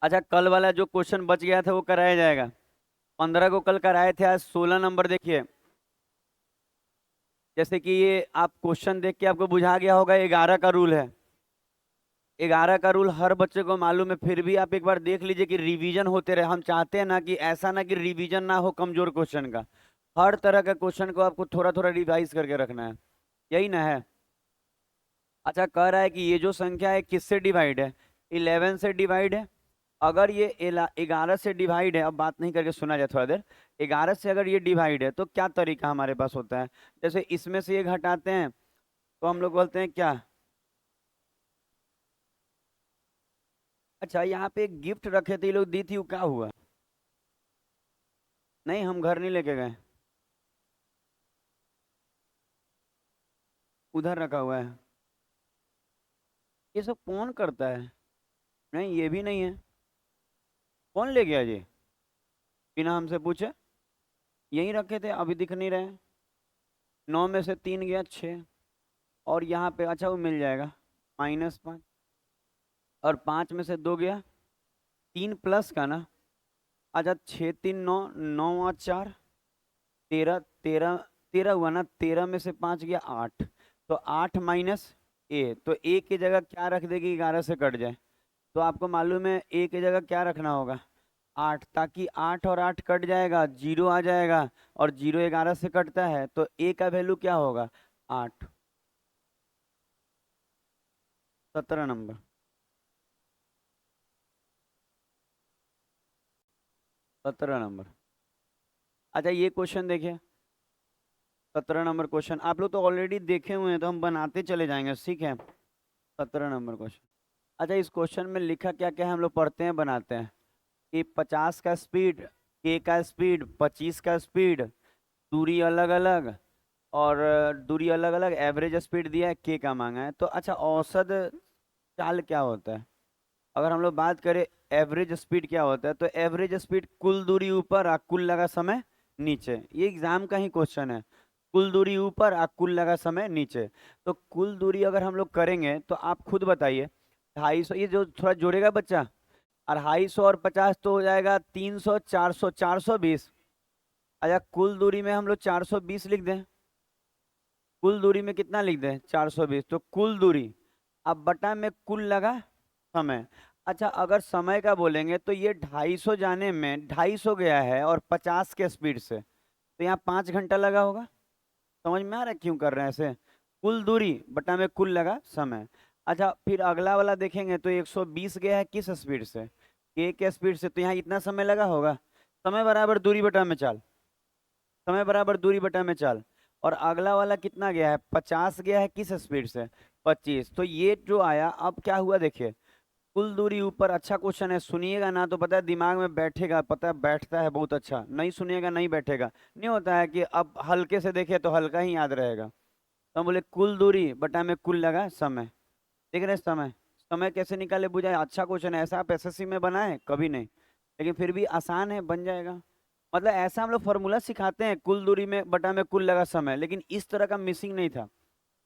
अच्छा, कल वाला जो क्वेश्चन बच गया था वो कराया जाएगा। 15 को कल कराए थे, आज 16 नंबर देखिए। जैसे कि ये आप क्वेश्चन देख के आपको बुझा गया होगा, 11 का रूल है। 11 का रूल हर बच्चे को मालूम है, फिर भी आप एक बार देख लीजिए कि रिवीजन होते रहे। हम चाहते हैं ना कि ऐसा ना कि रिवीजन ना हो कमजोर क्वेश्चन का। हर तरह का क्वेश्चन को आपको थोड़ा थोड़ा रिवाइज करके रखना है। यही ना है। अच्छा, कह रहा है कि ये जो संख्या है किससे डिवाइड है? 11 से डिवाइड है। अगर ये 11 से डिवाइड है, अब बात नहीं करके सुना जाए थोड़ा देर। 11 से अगर ये डिवाइड है तो क्या तरीका हमारे पास होता है? जैसे इसमें से ये घटाते हैं तो हम लोग बोलते हैं क्या? अच्छा, यहाँ पे एक गिफ्ट रखे थे ये लोग, दी थी, वो क्या हुआ? नहीं, हम घर नहीं लेके गए, उधर रखा हुआ है। ये सब कौन करता है? नहीं, ये भी नहीं है। कौन ले गया ये बिना हमसे पूछे? यहीं रखे थे, अभी दिख नहीं रहे। 9 में से 3 गया, 6। और यहाँ पे अच्छा वो मिल जाएगा, -5। और 5 में से 2 गया, 3 प्लस का ना। अच्छा, 6 3 9, 9 और 4, 13। 13, 13 हुआ ना, 13 में से 5 गया, 8। तो 8 माइनस ए, तो ए की जगह क्या रख देगी 11 से कट जाए? तो आपको मालूम है ए की जगह क्या रखना होगा? 8, ताकि 8 और 8 कट जाएगा, 0 आ जाएगा। और 0 11 से कटता है, तो ए का वैल्यू क्या होगा? 8। 17 नंबर। 17 नंबर। अच्छा, ये क्वेश्चन देखिए। 17 नंबर क्वेश्चन आप लोग तो ऑलरेडी देखे हुए हैं, तो हम बनाते चले जाएंगे, ठीक है। 17 नंबर क्वेश्चन। अच्छा, इस क्वेश्चन में लिखा क्या क्या है हम लोग पढ़ते हैं, बनाते हैं। कि 50 का स्पीड, के का स्पीड, 25 का स्पीड, दूरी अलग अलग। और दूरी अलग अलग, एवरेज स्पीड दिया है, के का मांगा है। तो अच्छा, औसत चाल क्या होता है? अगर हम लोग बात करें एवरेज स्पीड क्या होता है, तो एवरेज स्पीड कुल दूरी ऊपर और कुल लगा समय नीचे। ये एग्जाम का ही क्वेश्चन है। कुल दूरी ऊपर और कुल लगा समय नीचे। तो कुल दूरी अगर हम लोग करेंगे तो आप खुद बताइए। 250, ये जो थोड़ा जोड़ेगा बच्चा। 250 और 50 तो हो जाएगा 300, 400, 420। अच्छा, कुल दूरी में हम लोग 420 लिख दें। कुल दूरी में कितना लिख दें? 420। तो कुल दूरी, अब बटा में कुल लगा समय। अच्छा, अगर समय का बोलेंगे तो ये 250 जाने में 250 गया है और 50 के स्पीड से, तो यहाँ 5 घंटा लगा होगा। समझ में आ रहा है क्यों कर रहे हैं ऐसे? कुल दूरी बटा में कुल लगा समय। अच्छा, फिर अगला वाला देखेंगे तो 120 गया है किस स्पीड से? के स्पीड से, तो यहाँ इतना समय लगा होगा। समय बराबर दूरी बटा में चाल। समय बराबर दूरी बटा में चाल। और अगला वाला कितना गया है? 50 गया है किस स्पीड से? 25। तो ये जो आया, अब क्या हुआ देखिए। कुल दूरी ऊपर, अच्छा क्वेश्चन है, सुनिएगा ना तो पता है दिमाग में बैठेगा, पता है बैठता है बहुत अच्छा, नहीं सुनिएगा नहीं बैठेगा। नहीं होता है कि अब हल्के से देखे तो हल्का ही याद रहेगा। तो हम बोले कुल दूरी बटा में कुल लगा समय। देख रहे हैं समय? समय कैसे निकाले बुझाए, अच्छा क्वेश्चन है। ऐसा आप एसएससी में बनाए कभी नहीं, लेकिन फिर भी आसान है, बन जाएगा। मतलब ऐसा हम लोग फॉर्मूला सिखाते हैं, कुल दूरी में बटा में कुल लगा समय, लेकिन इस तरह का मिसिंग नहीं था।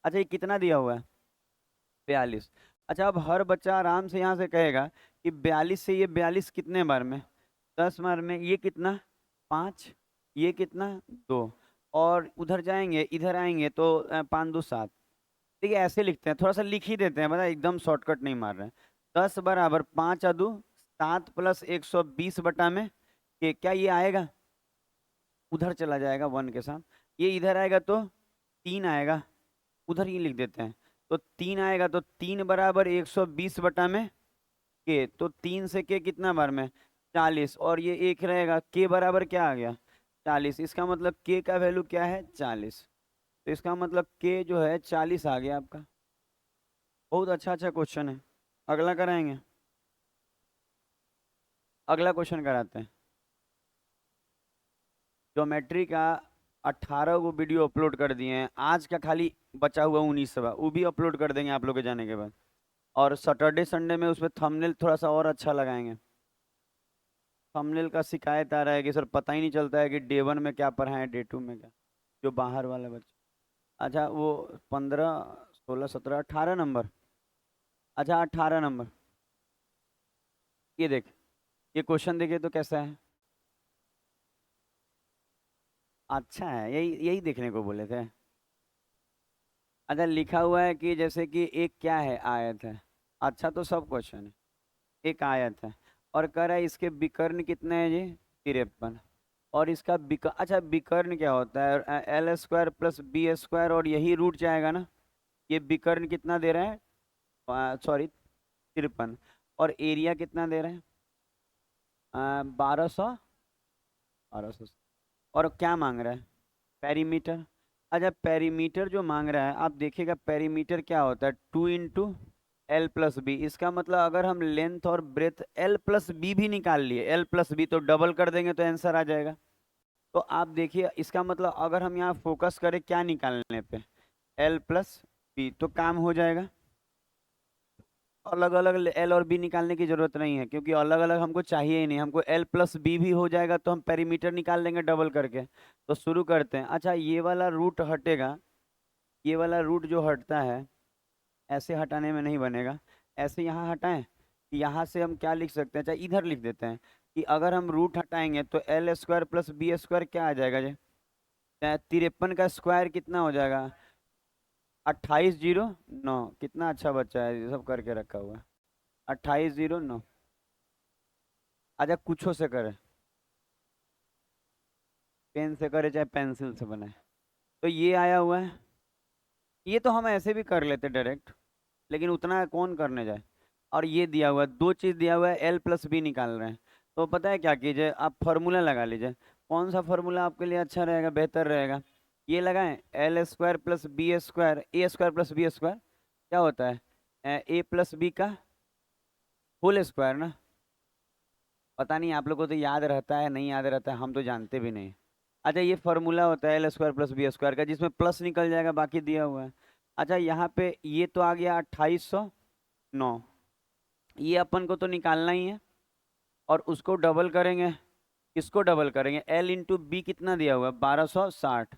अच्छा, ये कितना दिया हुआ है? 42। अच्छा, अब हर बच्चा आराम से यहाँ से कहेगा कि 42 से ये 42 कितने बार में? 10 बार में। ये कितना? 5। ये कितना? 2। और उधर जाएंगे, इधर आएंगे तो 5 2 7। देखिए ऐसे लिखते हैं, थोड़ा सा लिख ही देते हैं, बता एकदम शॉर्टकट नहीं मार रहे हैं। 10 बराबर 5 आ 2 7 प्लस 120 बटा में के, क्या ये आएगा? उधर चला जाएगा 1 के साथ। ये इधर आएगा तो 3 आएगा, उधर ही लिख देते हैं। तो 3 आएगा, तो 3 बराबर 120 बटा में के, तो 3 से के कितना बार में? 40। और ये एक रहेगा, के बराबर क्या आ गया? 40। इसका मतलब के का वैल्यू क्या है? 40। तो इसका मतलब के जो है 40 आ गया आपका। बहुत अच्छा अच्छा क्वेश्चन है। अगला कराएंगे। अगला क्वेश्चन कराते हैं। ज्योमेट्री का 18 को वीडियो अपलोड कर दिए हैं, आज का खाली बचा हुआ 19वां, वो भी अपलोड कर देंगे आप लोग के जाने के बाद। और सैटरडे संडे में उसमें थंबनेल थोड़ा सा और अच्छा लगाएंगे। थंबनेल का शिकायत आ रहा है कि सर पता ही नहीं चलता है कि डे 1 में क्या पढ़ाएं, डे 2 में क्या। जो बाहर वाले बच्चे। अच्छा, वो 15 16 17 18 नंबर। अच्छा, 18 नंबर। ये देख, ये क्वेश्चन देखिए तो कैसा है? अच्छा है, यही यही देखने को बोले थे। अच्छा, लिखा हुआ है कि जैसे कि एक क्या है, आयत है। अच्छा, तो सब क्वेश्चन है। एक आयत है और कह रहा है इसके विकर्ण कितने हैं जी? 53। और इसका अच्छा, विकर्ण क्या होता है? L square plus B square, और यही रूट जाएगा ना। ये विकर्ण कितना दे रहे हैं? सॉरी, 53। और एरिया कितना दे रहे हैं? 1200। 1200। और क्या मांग रहा है? पेरीमीटर। अच्छा, पेरीमीटर जो मांग रहा है, आप देखिएगा पेरीमीटर क्या होता है, 2 × L + B। इसका मतलब अगर हम लेंथ और ब्रेथ L + B भी निकाल लिए, L + B तो डबल कर देंगे तो आंसर आ जाएगा। तो आप देखिए, इसका मतलब अगर हम यहाँ फोकस करें क्या निकालने पे, L + B, तो काम हो जाएगा। अलग अलग एल और बी निकालने की जरूरत नहीं है, क्योंकि अलग अलग हमको चाहिए ही नहीं। हमको L + B भी हो जाएगा तो हम पेरीमीटर निकाल लेंगे डबल करके। तो शुरू करते हैं। अच्छा, ये वाला रूट हटेगा। ये वाला रूट जो हटता है, ऐसे हटाने में नहीं बनेगा। ऐसे यहाँ हटाएं। यहाँ से हम क्या लिख सकते हैं? अच्छा, इधर लिख देते हैं कि अगर हम रूट हटाएंगे तो L² + B² क्या आ जाएगा जी? 53 का स्क्वायर कितना हो जाएगा? 2809। कितना अच्छा बच्चा है, ये सब करके रखा हुआ है। 2809। अच्छा, कुछो से करे, पेन से करे चाहे पेंसिल से बनाए, तो ये आया हुआ है। ये तो हम ऐसे भी कर लेते डायरेक्ट, लेकिन उतना कौन करने जाए। और ये दिया हुआ है, दो चीज़ दिया हुआ है, L + B निकाल रहे हैं। तो पता है क्या कीजिए, आप फार्मूला लगा लीजिए। कौन सा फार्मूला आपके लिए अच्छा रहेगा, बेहतर रहेगा? ये लगाएं, L² + B², A² + B² क्या होता है? A + B का होल स्क्वायर ना। पता नहीं आप लोगों को तो याद रहता है नहीं याद रहता है, हम तो जानते भी नहीं। अच्छा, ये फार्मूला होता है L² + B² का, जिसमें प्लस निकल जाएगा, बाकी दिया हुआ है। अच्छा, यहाँ पे ये तो आ गया 2809। ये अपन को तो निकालना ही है, और उसको डबल करेंगे। इसको डबल करेंगे, L × B कितना दिया हुआ है? 1260।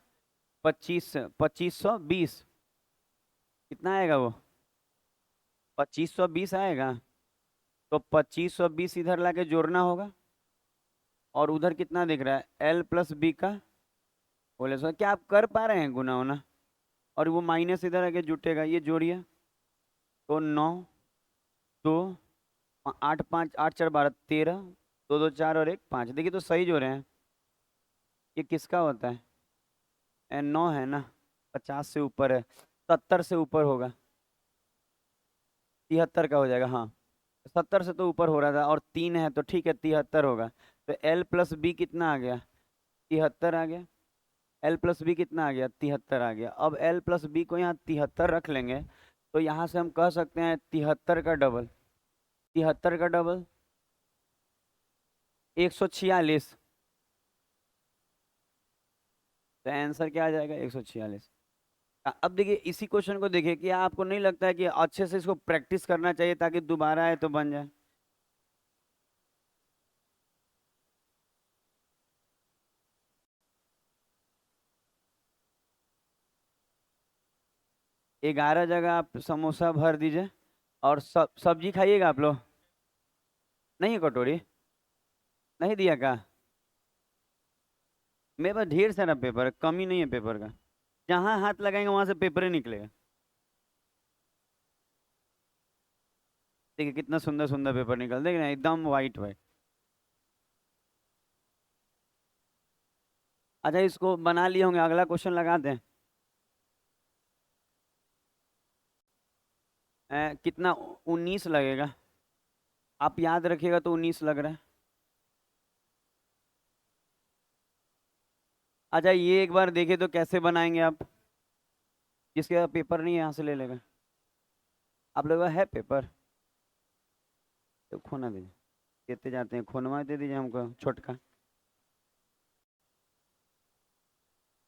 2520 कितना आएगा वो? 2520 आएगा। तो 2520 इधर लाके जोड़ना होगा। और उधर कितना दिख रहा है? L + B का बोले सो, क्या आप कर पा रहे हैं गुना होना? और वो माइनस इधर आके जुटेगा, ये जोड़िए। तो 9, 2, 8, 5, 8, 4, 12, 13, 2, 2, 4 और 1, 5। देखिए तो सही जोड़े हैं। ये किसका होता है? 9 है ना। 50 से ऊपर है, 70 से ऊपर होगा। 73 का हो जाएगा, हाँ। 70 से तो ऊपर हो रहा था, और 3 है तो ठीक है, 73 होगा। तो L + B कितना आ गया? 73 आ गया। L + B कितना आ गया? 73 आ गया। अब L + B को यहाँ 73 रख लेंगे, तो यहाँ से हम कह सकते हैं 73 का डबल। 73 का डबल 146। तो आंसर क्या आ जाएगा? 146। अब देखिए, इसी क्वेश्चन को देखिए, कि आपको नहीं लगता है कि अच्छे से इसको प्रैक्टिस करना चाहिए ताकि दोबारा आए तो बन जाए? 11 जगह आप समोसा भर दीजिए। और सब्जी खाइएगा आप लोग? नहीं है कटोरी? नहीं दिया का? मेरे पास ढेर सारा पेपर है, कमी नहीं है पेपर का। जहाँ हाथ लगाएंगे वहां से पेपर ही निकलेगा। देखिए कितना सुंदर सुंदर पेपर निकल, देख रहे हैं, एकदम वाइट वाइट। अच्छा, इसको बना लिए होंगे, अगला क्वेश्चन लगा दें। कितना? 19 लगेगा। आप याद रखिएगा, तो 19 लग रहा है। अच्छा, ये एक बार देखिए तो कैसे बनाएंगे आप। जिसके पास पेपर नहीं है यहाँ से ले लेगा। आप लोगों का है पेपर? तो खोना दीजिए। देते जाते हैं, खोनवा दे दीजिए हमको छोटका।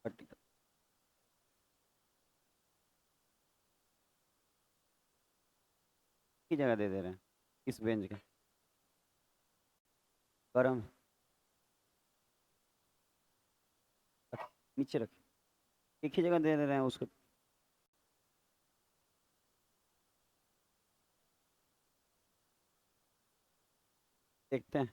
प्रैक्टिकल की जगह दे दे रहे हैं, इस बेंच का। गरम। नीचे रख। एक ही जगह दे दे रहे हैं उसको। देखते हैं।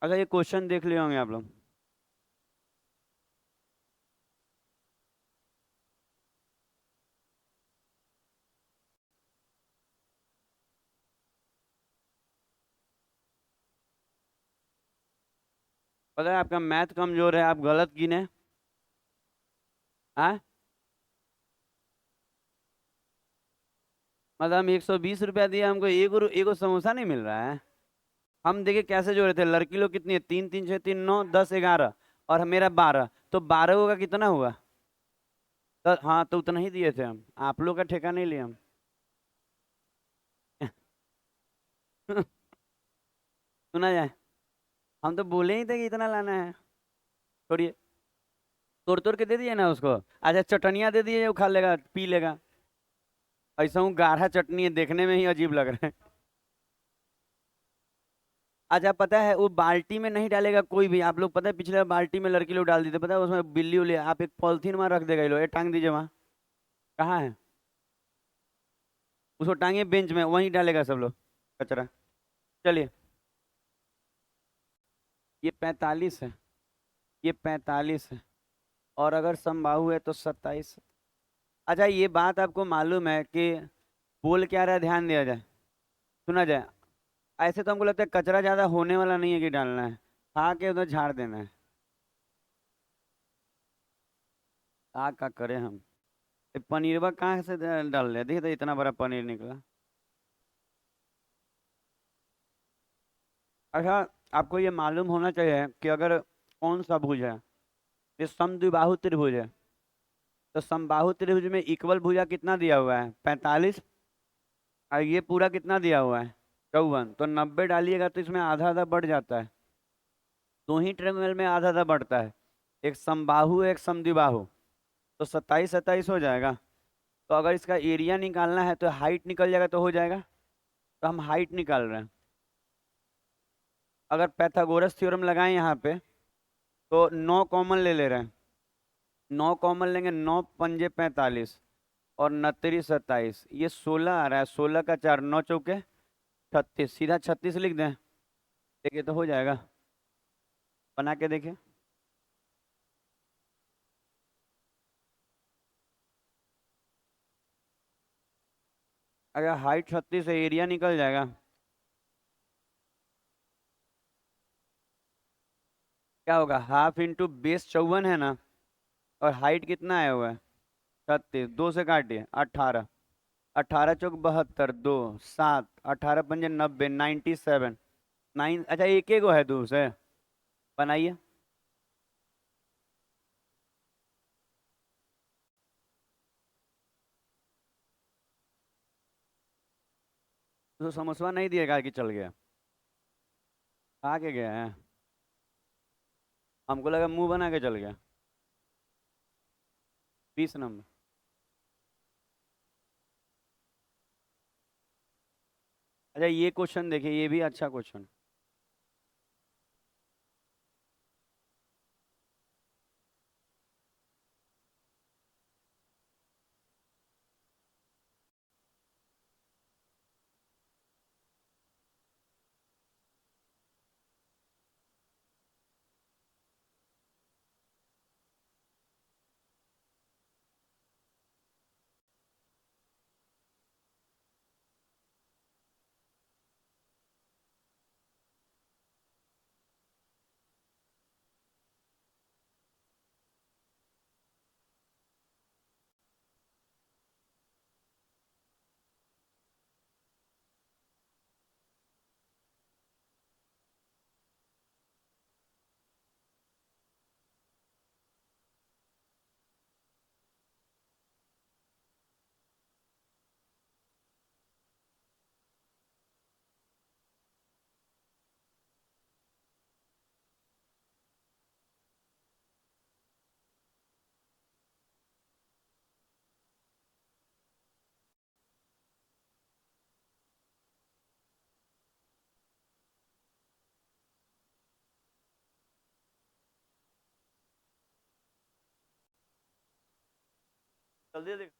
अच्छा ये क्वेश्चन देख लिए होंगे आप लोग। पता है आपका मैथ कमजोर है, आप गलत गिने। हाँ, मतलब हम 120 रुपया दिए, हमको एगो समोसा नहीं मिल रहा है। हम देखिए कैसे जोड़े थे, लड़की लोग कितनी है, 3 3 6 3 9 10 11, और मेरा 12, तो 12 का कितना हुआ? हाँ तो उतना ही दिए थे हम, आप लोग का ठेका नहीं लिए हम। सुना जाए, हम तो बोले ही थे कि इतना लाना है। छोड़िए, तोड़ तोड़ के दे दिए ना उसको। अच्छा चटनियाँ दे दिए, वो खा लेगा पी लेगा। ऐसा हूँ गाढ़ा चटनी है, देखने में ही अजीब लग रहा है। अच्छा पता है वो बाल्टी में नहीं डालेगा कोई भी, आप लोग पता है पिछले बार बाल्टी में लड़की लोग डाल देते, पता है उसमें बिल्ली उल्ली, आप एक पॉलिथीन में रख देगा, ये लो ये टांग दीजिए वहाँ। कहाँ है? उसको टांगे बेंच में, वहीं डालेगा सब लोग कचरा। चलिए, ये 45 है, ये 45 है, और अगर समबाहु है तो 27। अच्छा ये बात आपको मालूम है कि बोल क्या रहा है, ध्यान दिया जाए, सुना जाए। ऐसे तो हमको लगता है कचरा ज्यादा होने वाला नहीं है कि डालना है, खा के उधर झाड़ देना है। का करें हम? ये पनीरवा कहाँ से डाल रहे, देखिए तो इतना बड़ा पनीर निकला। अच्छा, आपको ये मालूम होना चाहिए कि अगर कौन सा भुज है, ये समद्विबाहु त्रिभुज है, तो समबाहु त्रिभुज में इक्वल भुजा कितना दिया हुआ है, 45, और ये पूरा कितना दिया हुआ है, 54, तो 90 डालिएगा तो इसमें आधा आधा बढ़ जाता है। दो ही ट्रायंगल में आधा आधा बढ़ता है, एक समबाहु एक समद्विबाहु, तो 27 27 हो जाएगा। तो अगर इसका एरिया निकालना है तो हाइट निकल जाएगा तो हो जाएगा, तो हम हाइट निकाल रहे हैं। अगर पैथागोरस थ्योरम लगाएं यहाँ पे, तो 9 कॉमन ले ले रहे हैं, 9 कॉमन लेंगे, 9 पंजे 45, और 29 27, ये 16 आ रहा है, 16 का 4, 9 चौके 36, सीधा 36 लिख दें, देखिए तो हो जाएगा। बना के देखिए। अगर हाइट 36 है, एरिया निकल जाएगा। क्या होगा, हाफ इंटू बेस 54 है ना, और हाइट कितना आया हुआ है, 36, 2 से काटिए, 18, 18 चौक 72, 2 7, 18 पंजे 90, 97, 9, अच्छा एक एक गो है दूर से, बनाइए। तो समोसा नहीं दिएगा कि चल गया, खा के गया है, हमको लगा मुंह बना के चल गया। 20 नंबर। अच्छा ये क्वेश्चन देखिए, ये भी अच्छा क्वेश्चन। जल्दी देख।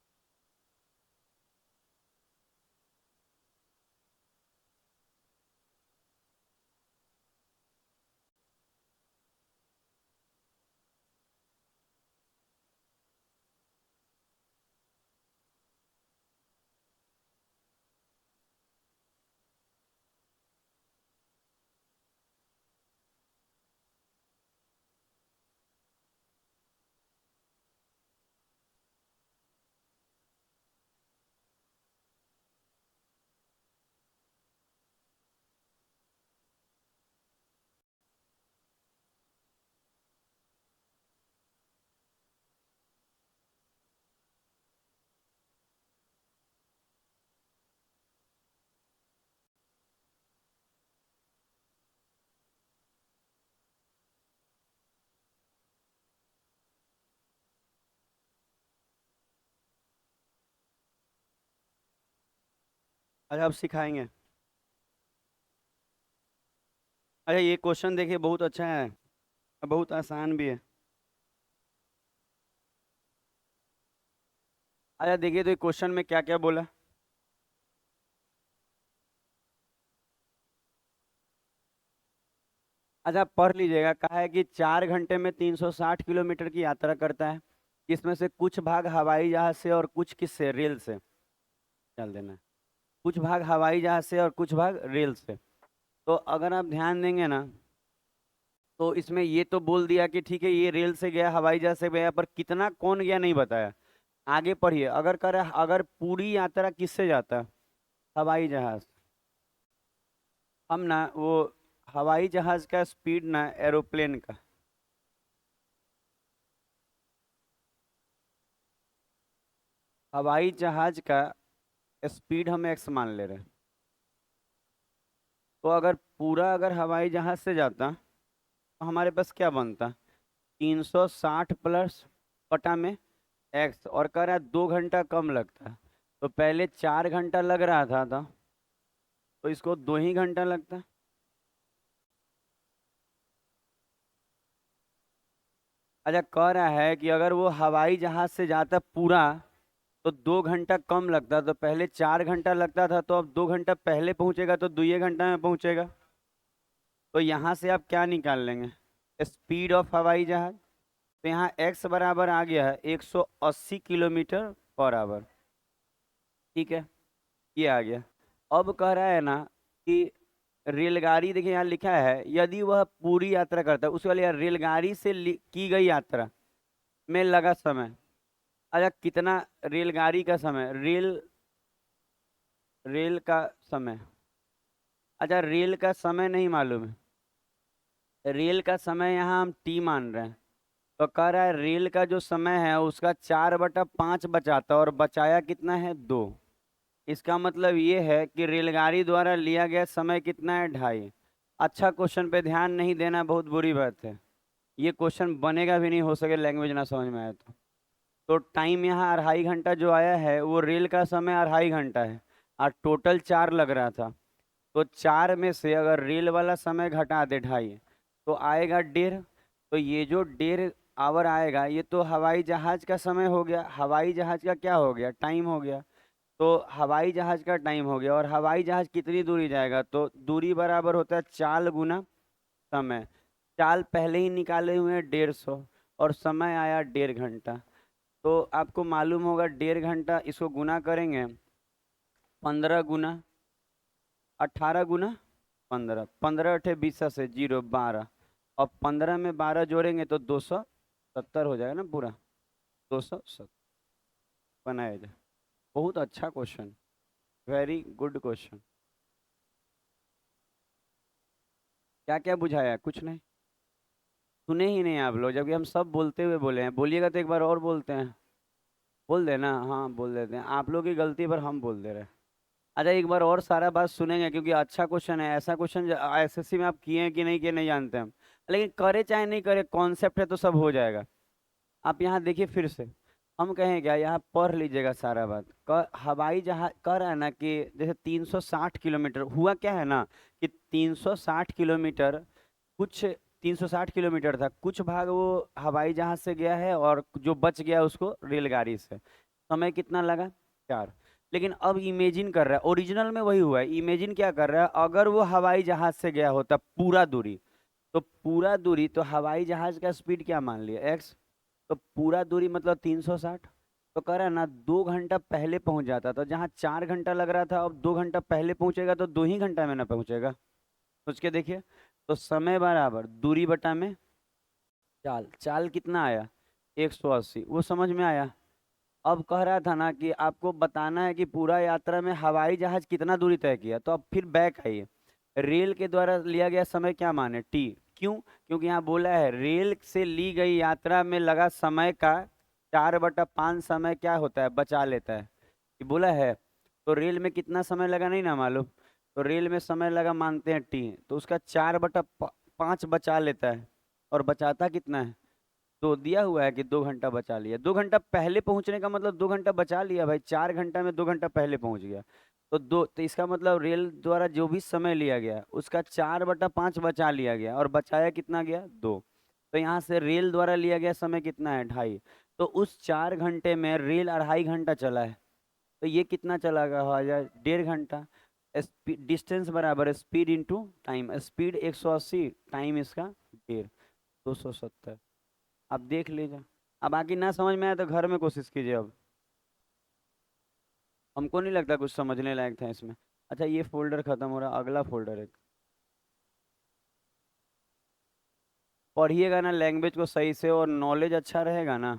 अच्छा अब सिखाएंगे। अच्छा ये क्वेश्चन देखिए बहुत अच्छा है, बहुत आसान भी है। अच्छा देखिए तो ये क्वेश्चन में क्या क्या बोला। अच्छा पढ़ लीजिएगा, कहा है कि 4 घंटे में 360 किलोमीटर की यात्रा करता है। इसमें से कुछ भाग हवाई जहाज से और कुछ किससे, रेल से। चल देना है। कुछ भाग हवाई जहाज से और कुछ भाग रेल से। तो अगर आप ध्यान देंगे ना, तो इसमें ये तो बोल दिया कि ठीक है ये रेल से गया हवाई जहाज से गया, पर कितना कौन गया नहीं बताया। आगे पढ़िए, अगर करे अगर पूरी यात्रा किससे जाता, हवाई जहाज। हम ना वो हवाई जहाज का स्पीड ना एरोप्लेन का। हवाई जहाज का स्पीड हम एक्स मान ले रहे हैं। तो अगर पूरा अगर हवाई जहाज से जाता तो हमारे पास क्या बनता, 360 प्लस बटा में एक्स, और कह रहा है 2 घंटा कम लगता है। तो पहले 4 घंटा लग रहा था, तो इसको 2 ही घंटा लगता। अच्छा कह रहा है कि अगर वो हवाई जहाज से जाता पूरा तो 2 घंटा कम लगता, तो पहले 4 घंटा लगता था, तो अब 2 घंटा पहले पहुंचेगा तो 2 ही घंटा में पहुंचेगा। तो यहाँ से आप क्या निकाल लेंगे, स्पीड ऑफ हवाई जहाज। तो यहाँ एक्स बराबर आ गया है 180 किलोमीटर पर आवर। ठीक है, ये आ गया। अब कह रहा है ना कि रेलगाड़ी, देखिए यहाँ लिखा है यदि वह पूरी यात्रा करता है, उस वाली रेलगाड़ी से की गई यात्रा में लगा समय। अच्छा कितना रेलगाड़ी का समय, रेल रेल का समय। अच्छा रेल का समय नहीं मालूम है, रेल का समय यहाँ हम टी मान रहे हैं। तो कह रहा है रेल का जो समय है उसका 4/5 बचाता, और बचाया कितना है, 2। इसका मतलब ये है कि रेलगाड़ी द्वारा लिया गया समय कितना है, 2.5। अच्छा क्वेश्चन पे ध्यान नहीं देना बहुत बुरी बात है। ये क्वेश्चन बनेगा भी नहीं, हो सके लैंग्वेज ना समझ में आए तो टाइम यहाँ 2.5 घंटा जो आया है वो रेल का समय 2.5 घंटा है, और टोटल 4 लग रहा था। तो 4 में से अगर रेल वाला समय घटा दे 2.5, तो आएगा 1.5। तो ये जो 1.5 आवर आएगा ये तो हवाई जहाज का समय हो गया, हवाई जहाज का क्या हो गया, टाइम हो गया। तो हवाई जहाज का टाइम हो गया, और हवाई जहाज कितनी दूरी जाएगा, तो दूरी बराबर होता है चाल गुना समय। चाल पहले ही निकाले हुए हैं 150, और समय आया 1.5 घंटा। तो आपको मालूम होगा 1.5 घंटा, इसको गुना करेंगे 15 गुना 18 गुना 15, 15 × 8 = 20 से 0 12, और 15 में 12 जोड़ेंगे तो 270 हो जाएगा ना पूरा, 270 बनाया जाए। बहुत अच्छा क्वेश्चन, वेरी गुड क्वेश्चन। क्या क्या बुझाया, कुछ नहीं, सुने ही नहीं आप लोग, जबकि हम सब बोलते हुए बोले हैं। बोलिएगा तो एक बार और बोलते हैं, बोल देना, हाँ बोल देते हैं, आप लोग की गलती पर हम बोल दे रहे हैं। अच्छा एक बार और सारा बात सुनेंगे, क्योंकि अच्छा क्वेश्चन है, ऐसा क्वेश्चन एसएससी में आप किए हैं कि नहीं किए नहीं जानते हम, लेकिन करे चाहे नहीं करे कॉन्सेप्ट है तो सब हो जाएगा। आप यहाँ देखिए फिर से, हम कहें क्या, यहाँ पढ़ लीजिएगा सारा बात। हवाई जहाज कह रहा है ना कि जैसे 360 किलोमीटर हुआ, क्या है ना कि 360 किलोमीटर, कुछ 360 किलोमीटर था, कुछ भाग वो हवाई जहाज से गया है और जो बच गया उसको रेलगाड़ी से। समय कितना लगा, 4। लेकिन अब इमेजिन कर रहा है, ओरिजिनल में वही हुआ है, इमेजिन क्या कर रहा है, अगर वो हवाई जहाज से गया होता पूरा दूरी, तो पूरा दूरी तो हवाई जहाज का स्पीड क्या मान लिया, एक्स। तो पूरा दूरी मतलब 360। तो कह रहा है ना 2 घंटा पहले पहुंच जाता, तो जहाँ 4 घंटा लग रहा था अब 2 घंटा पहले पहुंचेगा, तो 2 ही घंटा में ना पहुंचेगा। सोच के देखिए। तो समय बराबर दूरी बटा में चाल, चाल कितना आया, 180, वो समझ में आया। अब कह रहा था ना कि आपको बताना है कि पूरा यात्रा में हवाई जहाज कितना दूरी तय किया, तो अब फिर बैक आइए। रेल के द्वारा लिया गया समय क्या माने, टी। क्यों, क्योंकि यहाँ बोला है रेल से ली गई यात्रा में लगा समय का 4/5 समय क्या होता है, बचा लेता है, ये बोला है। तो रेल में कितना समय लगा नहीं ना मालूम, तो रेल में समय लगा मानते हैं टी, तो उसका 4/5 बचा लेता है। और बचाता कितना है, तो दिया हुआ है कि 2 घंटा बचा लिया, 2 घंटा पहले पहुंचने का मतलब 2 घंटा बचा लिया भाई, 4 घंटा में 2 घंटा पहले पहुंच गया। तो इसका मतलब रेल द्वारा जो भी समय लिया गया उसका 4/5 बचा लिया गया, और बचाया कितना गया? 2। तो यहाँ से रेल द्वारा लिया गया समय कितना है? 2.5। तो उस 4 घंटे में रेल 2.5 घंटा चला है, तो ये कितना चला गया? 1.5 घंटा। डिस्टेंस बराबर है speed into time. Speed 180, time इसका 1.5, 270। अब देख लीजिए। अब बाकी ना समझ में आया तो घर में कोशिश कीजिए। अब हमको नहीं लगता कुछ समझने लायक था इसमें। अच्छा, ये फोल्डर खत्म हो रहा, अगला फोल्डर है। पढ़िएगा ना लैंग्वेज को सही से, और नॉलेज अच्छा रहेगा ना,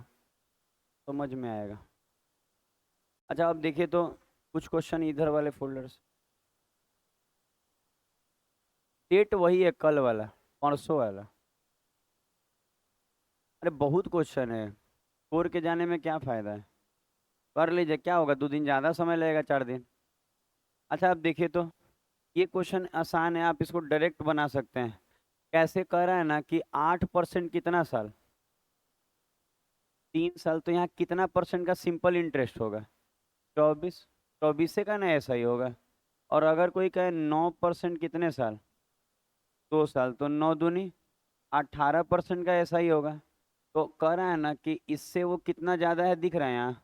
समझ में आएगा। अच्छा, अब देखिए तो कुछ क्वेश्चन इधर वाले फोल्डर से। डेट वही है, कल वाला, परसों वाला। अरे बहुत क्वेश्चन है, छोड़ के जाने में क्या फायदा है? कर लीजिए, क्या होगा, 2 दिन ज़्यादा समय लगेगा, 4 दिन। अच्छा, अब देखिए तो ये क्वेश्चन आसान है, आप इसको डायरेक्ट बना सकते हैं। कैसे कह रहा है ना कि 8% कितना साल? 3 साल। तो यहाँ कितना परसेंट का सिंपल इंटरेस्ट होगा? 24। 24 से का ना ऐसा ही होगा। और अगर कोई कहे 9% कितने साल? 2 साल। तो 9 दूनी 18% का ऐसा ही होगा। तो कह रहा है ना कि इससे वो कितना ज़्यादा है दिख रहा है यहाँ?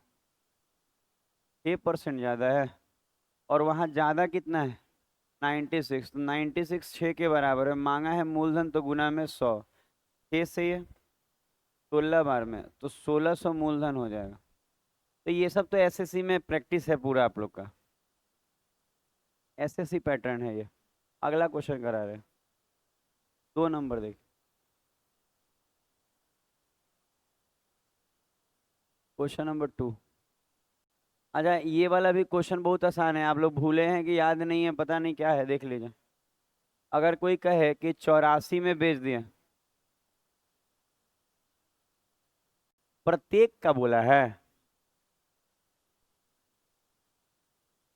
6% ज़्यादा है। और वहाँ ज़्यादा कितना है? 96। तो 96 6 के बराबर है। मांगा है मूलधन, तो गुना में 100। 6 से ये 16 बार में, तो 1600 मूलधन हो जाएगा। तो ये सब तो एसएससी में प्रैक्टिस है पूरा आप लोग का। एसएससी पैटर्न है ये। अगला क्वेश्चन करा रहे हैं। 2 नंबर देखिए। Question number 2। अच्छा, ये वाला भी क्वेश्चन बहुत आसान है। आप लोग भूले हैं कि याद नहीं है, पता नहीं क्या है, देख लीजिए। अगर कोई कहे कि 84 में बेच दिया, प्रत्येक का बोला है,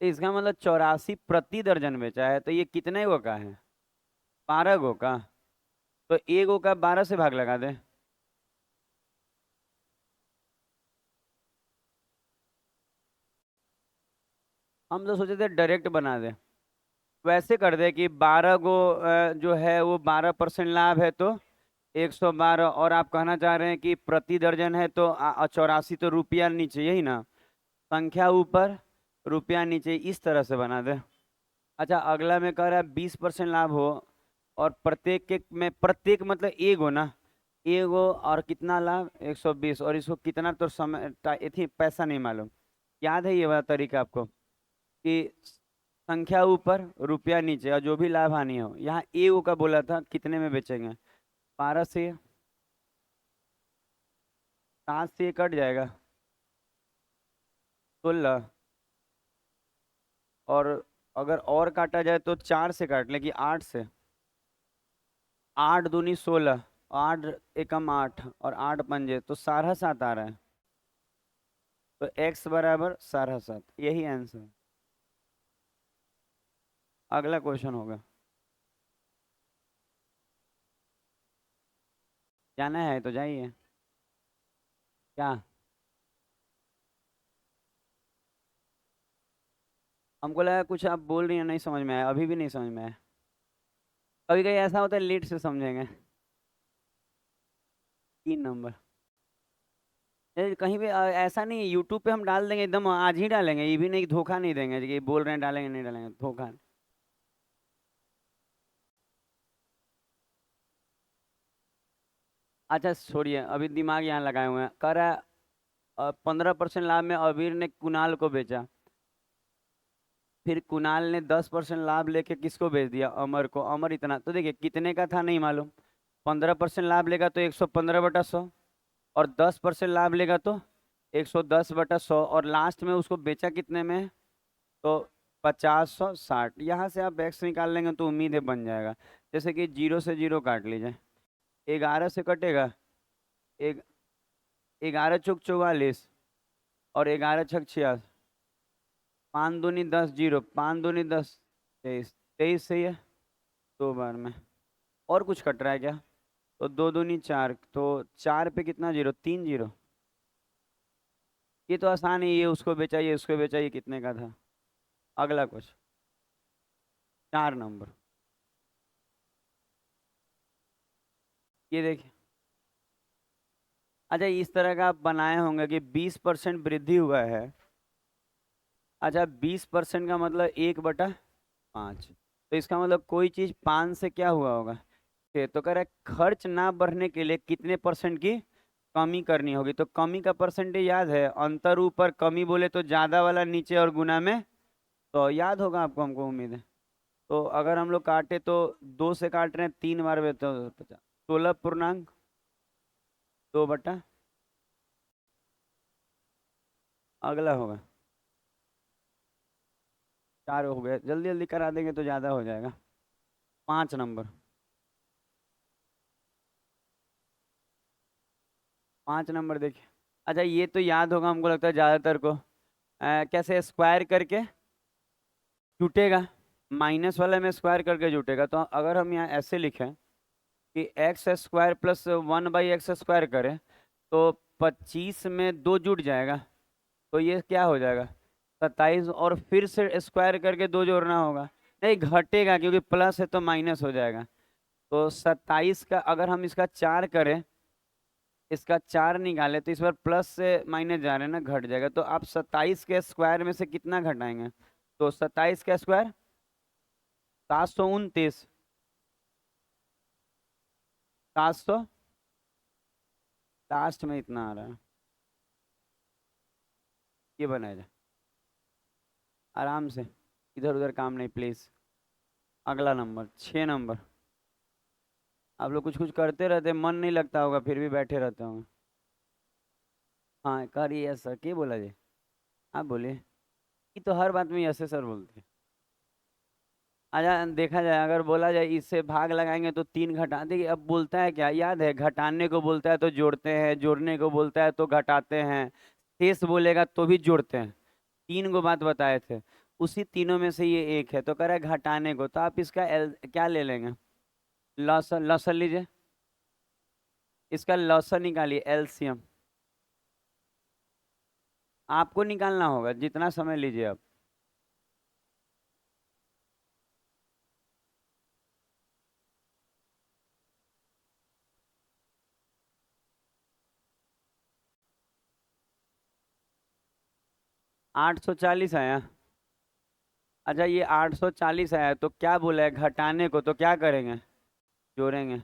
तो इसका मतलब 84 प्रति दर्जन बेचा है, तो ये कितने गो का है? 12 गो का। तो एक गो का 12 से भाग लगा दे। हम तो सोचे थे डायरेक्ट बना दे। वैसे कर दे कि 12 गो जो है वो 12% लाभ है, तो 112। और आप कहना चाह रहे हैं कि प्रति दर्जन है, तो 84, तो रुपया नीचे, यही ना? संख्या ऊपर, रुपया नीचे, इस तरह से बना दे। अच्छा, अगला में कह रहा है 20% लाभ हो, और प्रत्येक के में, प्रत्येक मतलब एक हो ना, एक हो, और कितना लाभ? 120। और इसको कितना, तो समय थी पैसा नहीं मालूम। याद है ये वाला तरीका आपको, कि संख्या ऊपर, रुपया नीचे, और जो भी लाभ हानि हो। यहाँ ए ओ का बोला था, कितने में बेचेंगे? 12 से, 7 से कट जाएगा, 16। और अगर और काटा जाए तो 4 से काट ले, कि 8 से। 8 दूनी 16, 8 एकम 8, और 8 पंजे, तो 7.5 आ रहा है। तो x बराबर 7.5, यही आंसर है। अगला क्वेश्चन होगा। जाना है तो जाइए। क्या? हमको लगा कुछ आप बोल रही हैं, नहीं समझ में आया, अभी भी नहीं समझ में आया। कभी कभी ऐसा होता है, लेट से समझेंगे। 3 नंबर। कहीं भी ऐसा नहीं है, यूट्यूब पे हम डाल देंगे, एकदम आज ही डालेंगे, ये भी नहीं, धोखा नहीं देंगे कि बोल रहे हैं डालेंगे, नहीं डालेंगे, धोखा नहीं। अच्छा छोड़िए, अभी दिमाग यहाँ लगाए हुए हैं। कह रहा है 15% लाभ में अबीर ने कुणाल को बेचा। फिर कुणाल ने 10% लाभ लेके किसको बेच दिया? अमर को। अमर इतना, तो देखिए कितने का था नहीं मालूम। 15% लाभ लेगा तो 115/100, और 10% लाभ लेगा तो 110/100, और लास्ट में उसको बेचा कितने में? तो 50/100, 60। यहाँ से आप एक्स निकाल लेंगे तो उम्मीद है बन जाएगा। जैसे कि 0 से 0 काट लीजिए, 11 से कटेगा, एक 11 चौक 44, और 11 छक 86। 5 दूनी 10, 0, 5 दूनी 10, 23। 23 सही है, 2 बार में। और कुछ कट रहा है क्या? तो 2 दूनी 4, तो 4 पे कितना जीरो? 3 0। ये तो आसान है, ये उसको बेचा, ये उसको बेचा, ये कितने का था? अगला क्वेश्चन 4 नंबर, ये देखिए। अच्छा, इस तरह का आप बनाए होंगे कि 20% वृद्धि हुआ है। अच्छा, 20% का मतलब 1/5, तो इसका मतलब कोई चीज 5 से क्या हुआ होगा, 6। तो कह रहा है खर्च ना बढ़ने के लिए कितने परसेंट की कमी करनी होगी। तो कमी का परसेंटेज याद है, अंतर ऊपर, कमी बोले तो ज्यादा वाला नीचे और गुना में, तो याद होगा आपको, हमको उम्मीद है। तो अगर हम लोग काटे तो 2 से काट रहे हैं 3 बार में, तो 16.2/, अगला होगा 4 हो गए, जल्दी जल्दी करा देंगे तो ज़्यादा हो जाएगा। 5 नंबर, 5 नंबर देखिए। अच्छा, ये तो याद होगा हमको लगता है ज़्यादातर को। कैसे स्क्वायर करके जुटेगा, माइनस वाले में स्क्वायर करके जुटेगा। तो अगर हम यहाँ ऐसे लिखें कि एक्स स्क्वायर प्लस 1/x² करें, तो 25 में 2 जुट जाएगा, तो ये क्या हो जाएगा 27, और फिर से स्क्वायर करके 2 जोड़ना होगा। नहीं, घटेगा क्योंकि प्लस है तो माइनस हो जाएगा। तो 27 का अगर हम इसका 4 करें, इसका 4 निकाले, तो इस बार प्लस से माइनस जा रहे हैं ना, घट जाएगा। तो आप 27 के स्क्वायर में से कितना घटाएंगे, तो 27 का स्क्वायर 729, 700, लास्ट में इतना आ रहा है, ये बनाया जाए आराम से, इधर उधर काम नहीं प्लीज। अगला नंबर 6 नंबर, आप लोग कुछ कुछ करते रहते, मन नहीं लगता होगा, फिर भी बैठे रहते होंगे। हाँ करिए सर, क्या बोला जी, आप बोलिए। ये तो हर बात में यस सर बोलते हैं। अच्छा, देखा जाए, अगर बोला जाए इससे भाग लगाएंगे तो 3 घटा, देखिए अब बोलता है क्या याद है, घटाने को बोलता है तो जोड़ते हैं, जोड़ने को बोलता है तो घटाते हैं, शेष बोलेगा तो भी जोड़ते हैं। 3 गो बात बताए थे, उसी तीनों में से ये एक है। तो कह रहा है घटाने को, तो आप इसका क्या ले लेंगे, लॉसन, लॉसन लीजिए, इसका लॉसन निकालिए, एलसीएम आपको निकालना होगा, जितना समय लीजिए आप। 840 आया। अच्छा, ये 840 आया, तो क्या बोला है घटाने को, तो क्या करेंगे, जोड़ेंगे।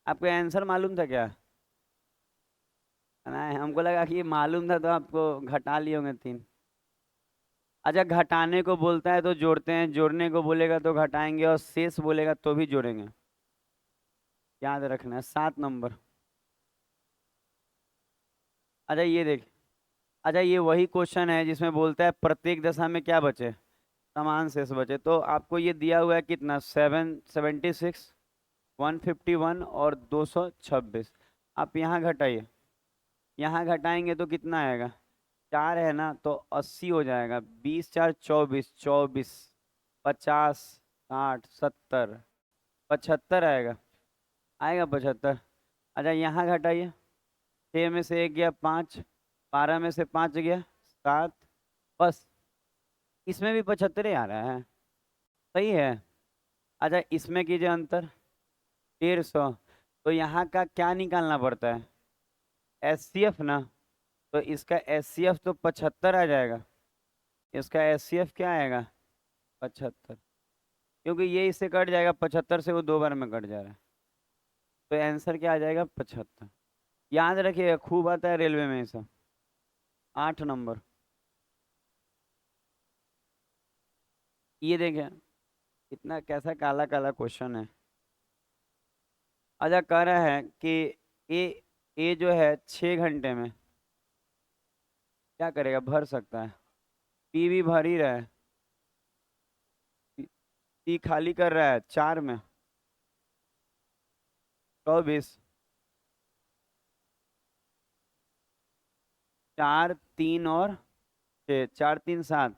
आपको आंसर मालूम था क्या, नहीं हमको लगा कि मालूम था तो आपको घटा लिए होंगे 3। अच्छा, घटाने को बोलता है तो जोड़ते हैं, जोड़ने को बोलेगा तो घटाएंगे, और शेष बोलेगा तो भी जोड़ेंगे, याद रखना है। 7 नंबर, अच्छा ये देख। अच्छा, ये वही क्वेश्चन है जिसमें बोलता है प्रत्येक दशा में क्या बचे, समान शेष बचे। तो आपको ये दिया हुआ है कितना, 776, 151 और 226। आप यहाँ घटाइए, यहाँ घटाएंगे तो कितना आएगा, 4 है ना, तो 80 हो जाएगा, 20×4 = 24, 24, 50, 60, 70, 75 आएगा, आएगा 75। अच्छा, यहाँ घटाइए, 6 में से 1 गया 5, 12 में से 5 गया 7, बस इसमें भी 75 ही आ रहा है, सही है। अच्छा, इसमें कीजिए अंतर 150, तो यहाँ का क्या निकालना पड़ता है, एचसीएफ ना, तो इसका एचसीएफ तो 75 आ जाएगा, इसका एचसीएफ क्या आएगा 75, क्योंकि ये इससे कट जाएगा 75 से, वो 2 बार में कट जा रहा है, तो आंसर क्या आ जाएगा 75। याद रखिएगा, खूब आता है रेलवे में ये सब। 8 नंबर, ये देखिए इतना कैसा काला काला क्वेश्चन है। अच्छा, कह रहा है कि ए ए जो है 6 घंटे में क्या करेगा, भर सकता है, पी भी भर ही रहा है, पी खाली कर रहा है 4 में, 24, 4, 3 और 6, 4, 3, 7,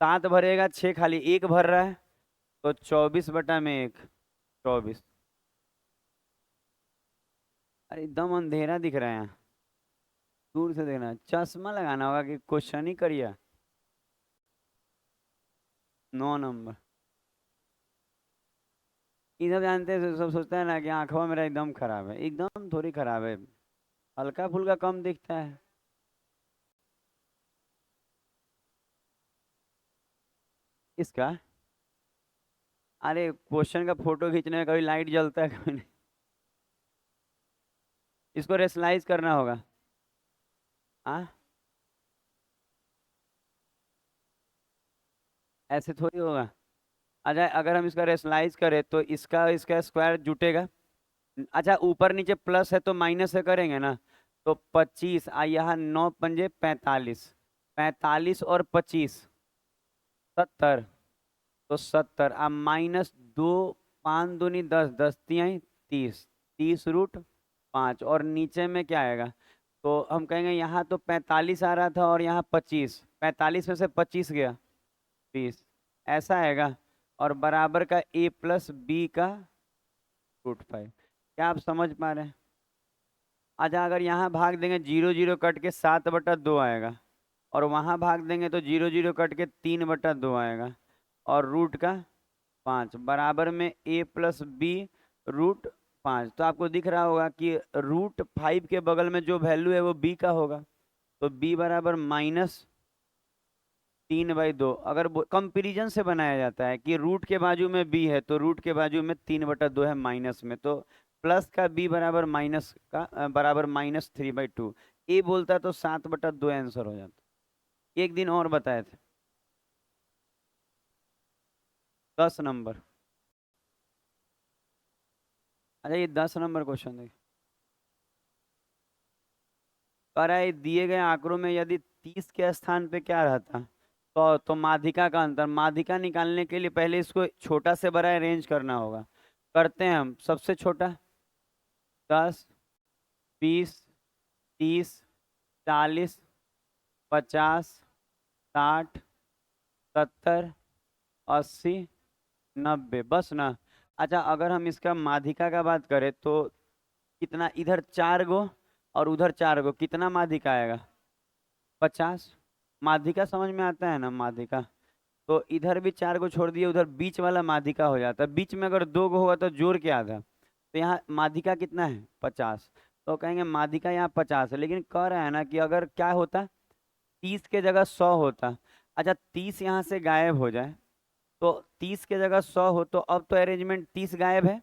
7 भरेगा, 6 खाली, 1 भर रहा है, तो 24/1, 24। अरे एकदम अंधेरा दिख रहा है यहाँ, दूर से देखना, चश्मा लगाना होगा कि क्वेश्चन ही करिए। 9 नंबर। ये सब जानते हैं, सब सोचता है ना कि आंखों मेरा एकदम खराब है, एकदम थोड़ी खराब है, हल्का फुल्का कम दिखता है। इसका, अरे क्वेश्चन का फोटो खींचने में कभी लाइट जलता है कभी नहीं। इसको रेसलाइज करना होगा। हाँ, ऐसे थोड़ी होगा। अच्छा, अगर हम इसका रेसलाइज करें तो इसका इसका स्क्वायर जुटेगा। अच्छा, ऊपर नीचे प्लस है तो माइनस से करेंगे ना। तो 25 यहाँ 9 पंजे 45, 45 और 25 70। तो 70 अब -2, 5 दूनी 10, 10 तिहाई 30, 30√5 और नीचे में क्या आएगा। तो हम कहेंगे यहाँ तो 45 आ रहा था और यहाँ 25, 45 में से 25 गया 20, ऐसा आएगा। और बराबर का a+b का √5। क्या आप समझ पा रहे हैं? अच्छा, अगर यहाँ भाग देंगे 0 0 कट के 7/2 आएगा, और वहाँ भाग देंगे तो 0 0 कट के 3/2 आएगा, और रूट का 5 बराबर में a+b √5। तो आपको दिख रहा होगा कि √5 के बगल में जो वैल्यू है वो b का होगा। तो b बराबर -3/2। अगर कंपेरिजन से बनाया जाता है कि रूट के बाजू में b है तो रूट के बाजू में 3/2 है माइनस में, तो प्लस का b बराबर माइनस का बराबर -3/2। ए बोलता तो 7/2 आंसर हो जाता। एक दिन और बताए थे। 10 नंबर। अच्छा, ये 10 नंबर क्वेश्चन है। कह रहा है दिए गए आंकड़ों में यदि 30 के स्थान पे क्या रहता, तो माध्यिका का अंतर, माध्यिका निकालने के लिए पहले इसको छोटा से बड़ा अरेंज करना होगा। करते हैं हम। सबसे छोटा 10, 20, 30, 40, 50, 60, 70, 80, 90, बस ना। अच्छा, अगर हम इसका माध्यिका का बात करें तो कितना, इधर 4 गो और उधर 4 गो, कितना माध्यिका आएगा? 50। माध्यिका समझ में आता है ना, माध्यिका। तो इधर भी 4 गो छोड़ दिए, उधर बीच वाला माध्यिका हो जाता है। बीच में अगर 2 गो होगा तो जोड़ के आधा, तो यहाँ माध्यिका कितना है? 50। तो कहेंगे माध्यिका यहाँ 50 है, लेकिन कह रहा है ना कि अगर क्या होता, 30 के जगह 100 होता। अच्छा, 30 यहाँ से गायब हो जाए, तो 30 के जगह 100 हो, तो अब तो अरेंजमेंट 30 गायब है,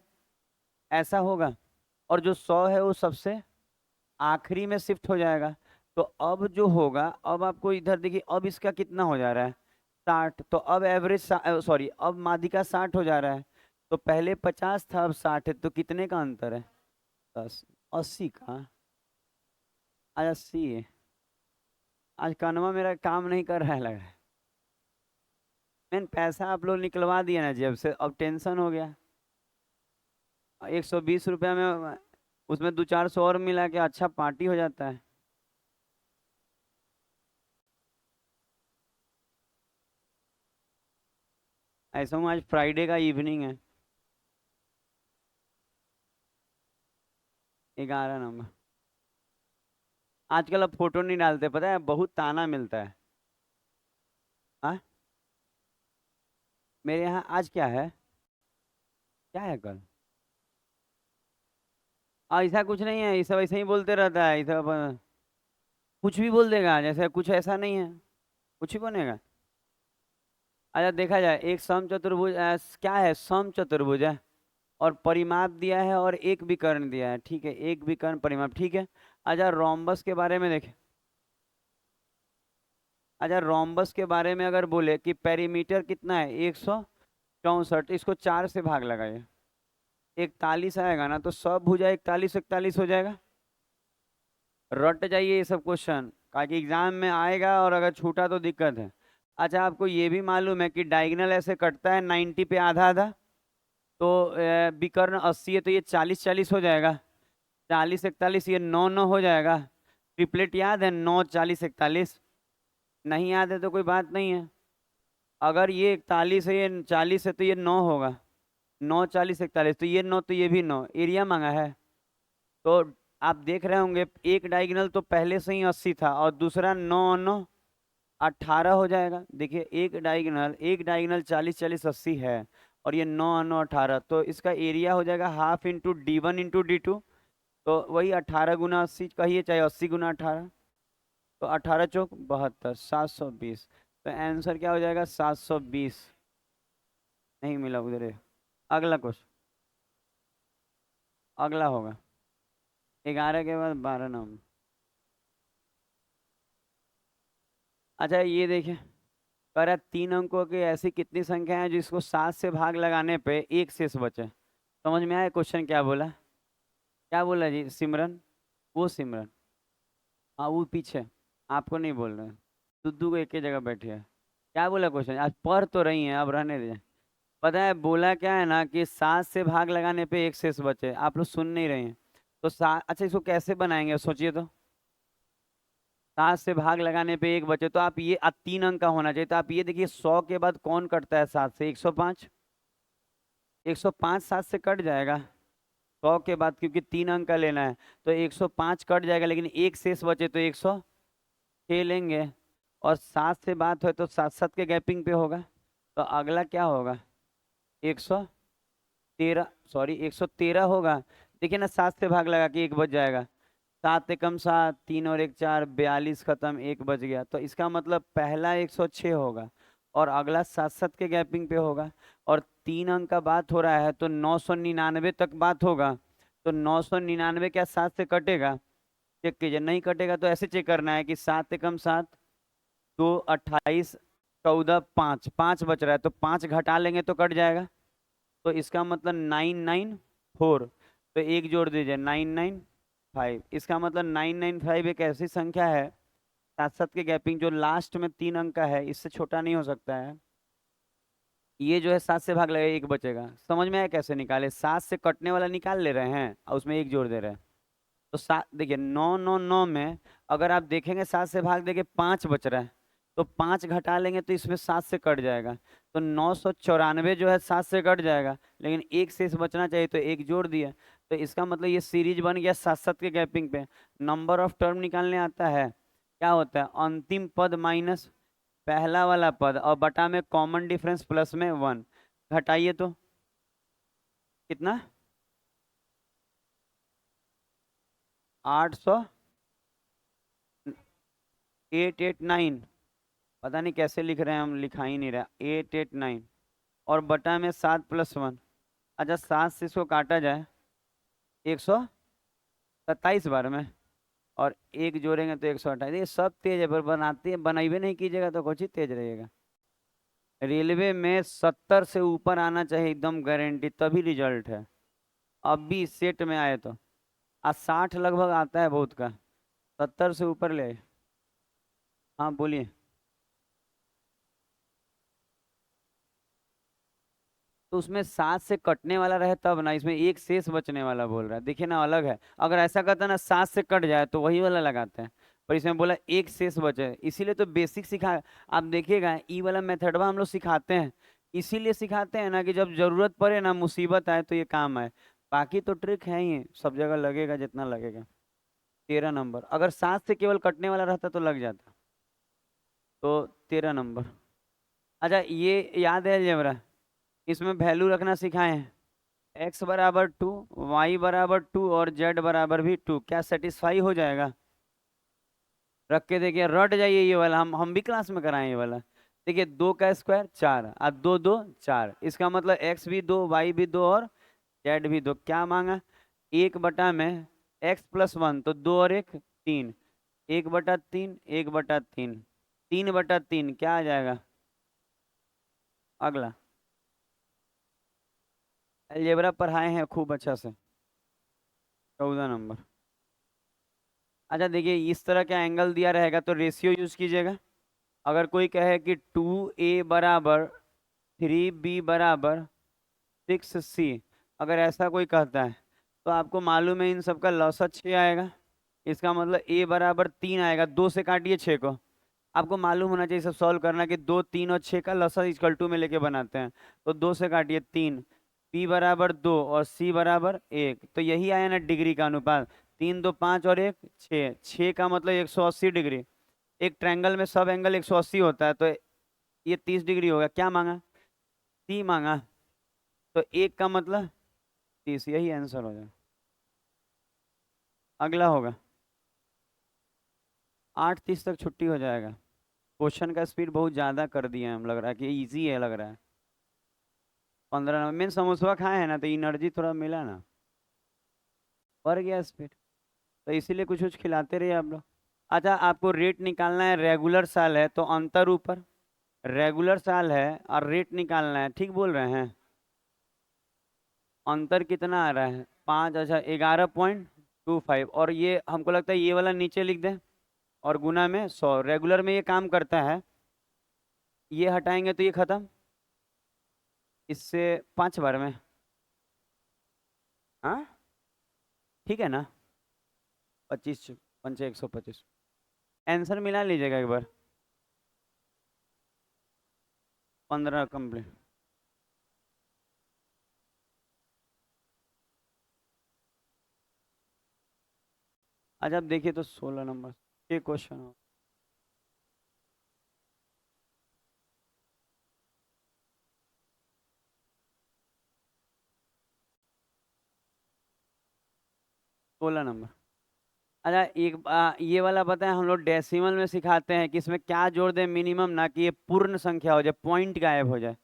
ऐसा होगा। और जो 100 है वो सबसे आखिरी में शिफ्ट हो जाएगा। तो अब जो होगा, अब आपको इधर देखिए, अब इसका कितना हो जा रहा है? 60। तो अब एवरेज, सॉरी, अब माध्यिका 60 हो जा रहा है। तो पहले 50 था, अब 60 है, तो कितने का अंतर है? 10। 80 का। आज 80 है। आज कानवा मेरा काम नहीं कर रहा है लग रहा है। मैंने पैसा आप लोग निकलवा दिया ना जेब से, अब टेंशन हो गया। 120 रुपया में उसमें 2 400 और मिला के अच्छा पार्टी हो जाता है। ऐसा हूँ, आज फ्राइडे का इवनिंग है। 11 नंबर। आजकल अब फोटो नहीं डालते, पता है, बहुत ताना मिलता है। हाँ, मेरे यहाँ आज क्या है? क्या है कल? ऐसा कुछ नहीं है, ये सब ऐसे ही बोलते रहता है, ये सब कुछ भी बोल देगा, जैसे कुछ ऐसा नहीं है, कुछ ही बनेगा। अच्छा, देखा जाए, एक समचतुर्भुज क्या है, समचतुर्भुज है, और परिमाप दिया है और एक विकर्ण दिया है, ठीक है, एक विकर्ण परिमाप, ठीक है। अच्छा, रोम्बस के बारे में देखें। अच्छा, रोम्बस के बारे में अगर बोले कि पेरीमीटर कितना है, 164, इसको 4 से भाग लगाइए, 41 आएगा ना, तो सब भुजा 41 41 हो जाएगा। रट जाइए ये सब क्वेश्चन, ताकि एग्जाम में आएगा, और अगर छूटा तो दिक्कत है। अच्छा, आपको ये भी मालूम है कि डायगोनल ऐसे कटता है 90 पे आधा आधा, तो विकर्ण 80 है, तो ये 40 40 हो जाएगा। 40 41 ये 9 9 हो जाएगा। ट्रिपलेट याद है, 9 40 41? नहीं याद है तो कोई बात नहीं है। अगर ये 41 है, ये 40 है, तो ये 9 होगा। 9 40 41, तो ये 9, तो ये भी 9, एरिया मांगा है। तो आप देख रहे होंगे, एक डायगोनल तो पहले से ही 80 था, और दूसरा 9 9 18 हो जाएगा। देखिए एक डायगोनल 40 40 80 है, और ये 9 9 18, तो इसका एरिया हो जाएगा half into D1 into D2। तो वही 18 गुना 80 कहिए, चाहे 80 गुना 18, तो 18 चौक 72, 720। तो आंसर क्या हो जाएगा? 720। नहीं मिला उधर है। अगला क्वेश्चन, अगला होगा 11 के बाद 12 नंबर। अच्छा ये देखिए, कह रहा है 3 अंकों की ऐसी कितनी संख्या है जिसको 7 से भाग लगाने पे एक शेष बचे। समझ में आया क्वेश्चन क्या बोला? क्या बोला जी सिमरन? वो सिमरन, हाँ वो पीछे, आपको नहीं बोल रहे हैं। दुद्दू को एक ही जगह बैठी है। क्या बोला क्वेश्चन? आज पढ़ तो रही हैं, अब रहने दे। पता है बोला क्या है ना, कि 7 से भाग लगाने पे एक शेष बचे, आप लोग सुन नहीं रहे हैं। तो अच्छा इसको कैसे बनाएंगे सोचिए तो। 7 से भाग लगाने पे एक बचे, तो आप ये 3 अंक का होना चाहिए, तो आप ये देखिए 100 के बाद कौन कटता है 7 से? 105। 105 7 से कट जाएगा 100 के बाद, क्योंकि 3 अंक का लेना है। तो 105 कट जाएगा, लेकिन एक शेष बचे तो 106 लेंगे। और 7 से बात हो तो 7 7 के गैपिंग पे होगा। तो अगला क्या होगा? 113, सॉरी 113 होगा। देखिए ना, 7 से भाग लगा के एक बच जाएगा। 7 एकम 7, 3 और 1 4, 42 खत्म, एक बच गया। तो इसका मतलब पहला 106 होगा, और अगला 7 7 के गैपिंग पे होगा। और 3 अंक का बात हो रहा है तो 999 तक बात होगा। तो 999 क्या 7 से कटेगा? चेक कीजिए, नहीं कटेगा तो ऐसे चेक करना है कि 7 एकम 7, 2 28, 14 5, 5 बच रहा है, तो 5 घटा लेंगे तो कट जाएगा। तो इसका मतलब 994। तो एक जोड़ दीजिए 995। इसका मतलब 995 एक ऐसी संख्या है, 7 7 के गैपिंग जो लास्ट में 3 अंक का है, इससे छोटा नहीं हो सकता है। ये जो है 7 से भाग लगेगा एक बचेगा। समझ में आया कैसे निकाले? 7 से कटने वाला निकाल ले रहे हैं और उसमें एक जोड़ दे रहे हैं। तो 7 देखिए 999 में अगर आप देखेंगे 7 से भाग देके 5 बच रहा है, तो 5 घटा लेंगे तो इसमें 7 से कट जाएगा। तो 994 जो है 7 से कट जाएगा, लेकिन एक शेष बचना चाहिए, तो एक जोड़ दिया। तो इसका मतलब ये सीरीज बन गया 7 7 के गैपिंग पे। नंबर ऑफ टर्म निकालने आता है, क्या होता है? अंतिम पद माइनस पहला वाला पद, और बटा में कॉमन डिफरेंस प्लस में 1। घटाइए तो कितना? 800, 889। पता नहीं कैसे लिख रहे हैं हम, लिखा ही नहीं रहा। 889, और बटा में 7 + 1। अच्छा 7 से इसको काटा जाए 127 बार में, और एक जोड़ेंगे तो 128। ये सब तेज है, पर बनाते हैं, बनाइए नहीं कीजिएगा तो कुछ ही तेज रहिएगा। रेलवे में 70 से ऊपर आना चाहिए एकदम गारंटी, तभी रिजल्ट है। अब भी सेट में आए तो आज 60 लगभग आता है बहुत का, 70 से ऊपर ले आए। हाँ बोलिए। तो उसमें 7 से कटने वाला रहे तब ना, इसमें एक शेष बचने वाला बोल रहा है, देखिए ना अलग है। अगर ऐसा करता ना 7 से कट जाए तो वही वाला लगाते हैं, पर इसमें बोला एक शेष बचे, इसीलिए तो बेसिक सिखा। आप देखिएगा ई वाला मेथडवा हम लोग सिखाते हैं, इसीलिए सिखाते हैं ना कि जब जरूरत पड़े ना, मुसीबत आए तो ये काम आए। बाकी तो ट्रिक है ही, सब जगह लगेगा जितना लगेगा। 13 नंबर, अगर 7 से केवल कटने वाला रहता तो लग जाता। तो 13 नंबर। अच्छा ये याद है अलजेब्रा, इसमें वैल्यू रखना सिखाए हैं। एक्स बराबर 2, वाई बराबर 2, और जेड बराबर भी 2, क्या सेटिस्फाई हो जाएगा? रख के देखिए, रट जाइए ये वाला, हम भी क्लास में कराएं ये वाला। देखिए 2 का स्क्वायर 4, और 2 2 4, इसका मतलब एक्स भी 2, वाई भी 2, और जेड भी 2। क्या मांगा? 1/में x+1, तो 2 और 1 3, 1/3, 1/3, 3/3 क्या आ जाएगा? अगला अलजेब्रा पढ़ाए हैं खूब अच्छा से। 14 नंबर। अच्छा देखिए, इस तरह का एंगल दिया रहेगा तो रेशियो यूज कीजिएगा। अगर कोई कहे कि 2a बराबर 3b बराबर 6c, अगर ऐसा कोई कहता है, तो आपको मालूम है इन सबका लौसत 6 आएगा। इसका मतलब a बराबर 3 आएगा, 2 से काटिए 6 को। आपको मालूम होना चाहिए सब सॉल्व करना कि 2 3 और 6 का लौसत इक्वल टू में लेके बनाते हैं। तो 2 से काटिए 3, p बराबर 2 और c बराबर 1, तो यही आया ना डिग्री का अनुपात। 3 2 5 और 1 6, 6 का मतलब 180 डिग्री। एक ट्रायंगल में सब एंगल 180 होता है, तो ये 30 डिग्री होगा। क्या मांगा? सी मांगा, तो एक का मतलब 30, यही आंसर हो जाए। अगला होगा 8:30 तक छुट्टी हो जाएगा। क्वेश्चन का स्पीड बहुत ज़्यादा कर दिए हम, लग रहा है कि इजी है लग रहा है। 15 नंबर। मेन समोसा खाए हैं ना, तो एनर्जी थोड़ा मिला ना, बढ़ गया स्पीड, तो इसीलिए कुछ कुछ खिलाते रहिए आप लोग। अच्छा, आपको रेट निकालना है, रेगुलर साल है तो अंतर ऊपर, रेगुलर साल है और रेट निकालना है, ठीक बोल रहे हैं। अंतर कितना आ रहा है? 5, अच्छा 11.25, और ये हमको लगता है ये वाला नीचे लिख दें, और गुना में 100। रेगुलर में ये काम करता है, ये हटाएंगे तो ये खत्म, इससे 5 बार में। हाँ ठीक है ना, 25 पंचे 125। आंसर मिला लीजिएगा एक बार। 15 कंप्लीट। अच्छा अब देखिए तो 16 नंबर ये क्वेश्चन हो। 16 नंबर। अच्छा ये वाला पता है, हम लोग डेसिमल में सिखाते हैं कि इसमें क्या जोड़ दें मिनिमम, ना कि ये पूर्ण संख्या हो जाए, पॉइंट गायब हो जाए।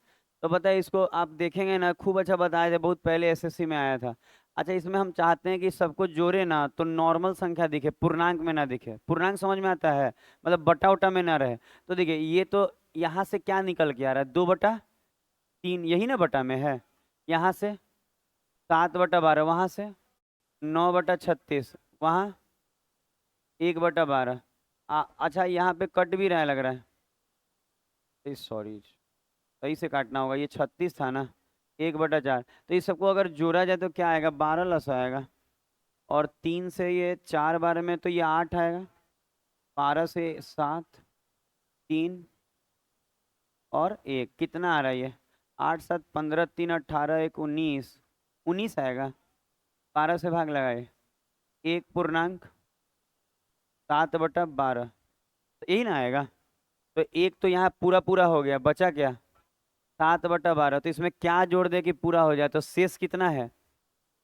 तो पता है इसको आप देखेंगे ना, खूब अच्छा बताया था, बहुत पहले एसएससी में आया था। अच्छा इसमें हम चाहते हैं कि सबको जोड़े ना तो नॉर्मल संख्या दिखे, पूर्णांक में ना दिखे। पूर्णांक समझ में आता है, मतलब बटा उटा में ना रहे। तो देखिए ये तो यहाँ से क्या निकल के आ रहा है, 2/3, यही ना बटा में है। यहाँ से 7/12, वहाँ से 9/36, वहाँ 1/12। अच्छा यहाँ पे कट भी रहा है लग रहा है, सॉरी, सही से काटना होगा, ये 36 था ना, 1/4। तो इस सबको अगर जोड़ा जाए तो क्या आएगा, 12 लस आएगा। और 3 से ये 4 बार में तो ये 8 आएगा, 12 से 7, 3 और 1 कितना आ रहा है ये, 8 7 15, 3 18, 1 19, 19 आएगा। 12 से भाग लगाए, 1.7/12, तो यही ना आएगा। तो एक तो यहाँ पूरा पूरा हो गया, बचा क्या, 7/12। तो इसमें क्या जोड़ दे कि पूरा हो जाए, तो शेष कितना है,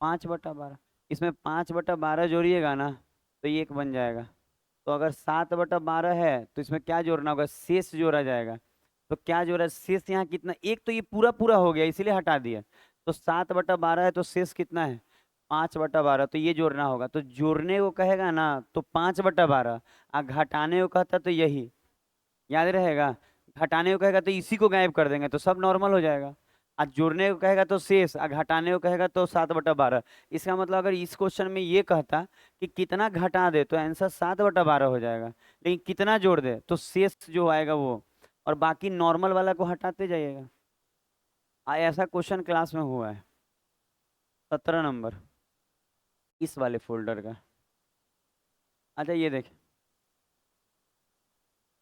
5/12। इसमें 5/12 जोड़िएगा ना तो ये एक बन जाएगा। तो अगर 7/12 है तो इसमें क्या जोड़ना होगा, शेष जोड़ा जाएगा। तो क्या जोड़ा, शेष यहाँ कितना, एक तो ये पूरा पूरा हो गया इसीलिए हटा दिया। तो 7/12 है तो शेष कितना है, 5/12, तो ये जोड़ना होगा। तो जोड़ने को कहेगा ना तो 5/12, और घटाने को कहता तो यही, याद रहेगा। घटाने को कहेगा तो इसी को गायब कर देंगे तो सब नॉर्मल हो जाएगा। आज जोड़ने को कहेगा तो शेष, और घटाने को कहेगा तो 7/12। इसका मतलब अगर इस क्वेश्चन में ये कहता कि कितना घटा दे तो आंसर 7/12 हो जाएगा, लेकिन कितना जोड़ दे तो शेष जो आएगा वो, और बाकी नॉर्मल वाला को हटाते जाइएगा। ऐसा क्वेश्चन क्लास में हुआ है, 17 नंबर, इस वाले फोल्डर का। अच्छा ये देख,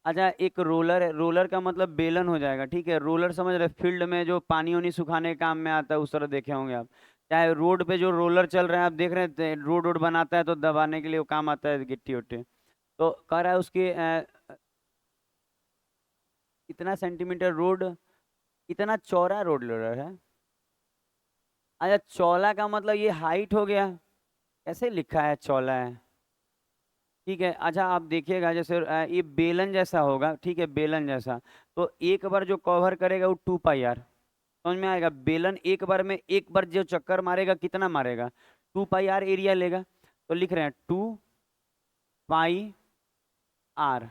अच्छा एक रोलर है, रोलर का मतलब बेलन हो जाएगा, ठीक है। रोलर समझ रहे, फील्ड में जो पानी वानी सुखाने के काम में आता है, उस तरह देखे होंगे आप। चाहे रोड पे जो रोलर चल रहे हैं आप देख रहे हैं, रोड वोड बनाता है तो दबाने के लिए वो काम आता है, गिट्टी उट्टी। तो कह रहा है उसकी इतना सेंटीमीटर रोड, इतना चौड़ा रोड रोलर है। अच्छा चौला का मतलब ये हाइट हो गया, कैसे लिखा है चौला है, ठीक है। अच्छा आप देखिएगा जैसे ये बेलन जैसा होगा, ठीक है, बेलन जैसा। तो एक बार जो कवर करेगा वो 2πr, समझ में आएगा। बेलन एक बार में, एक बार जो चक्कर मारेगा कितना मारेगा, 2πr एरिया लेगा। तो लिख रहे हैं 2πr।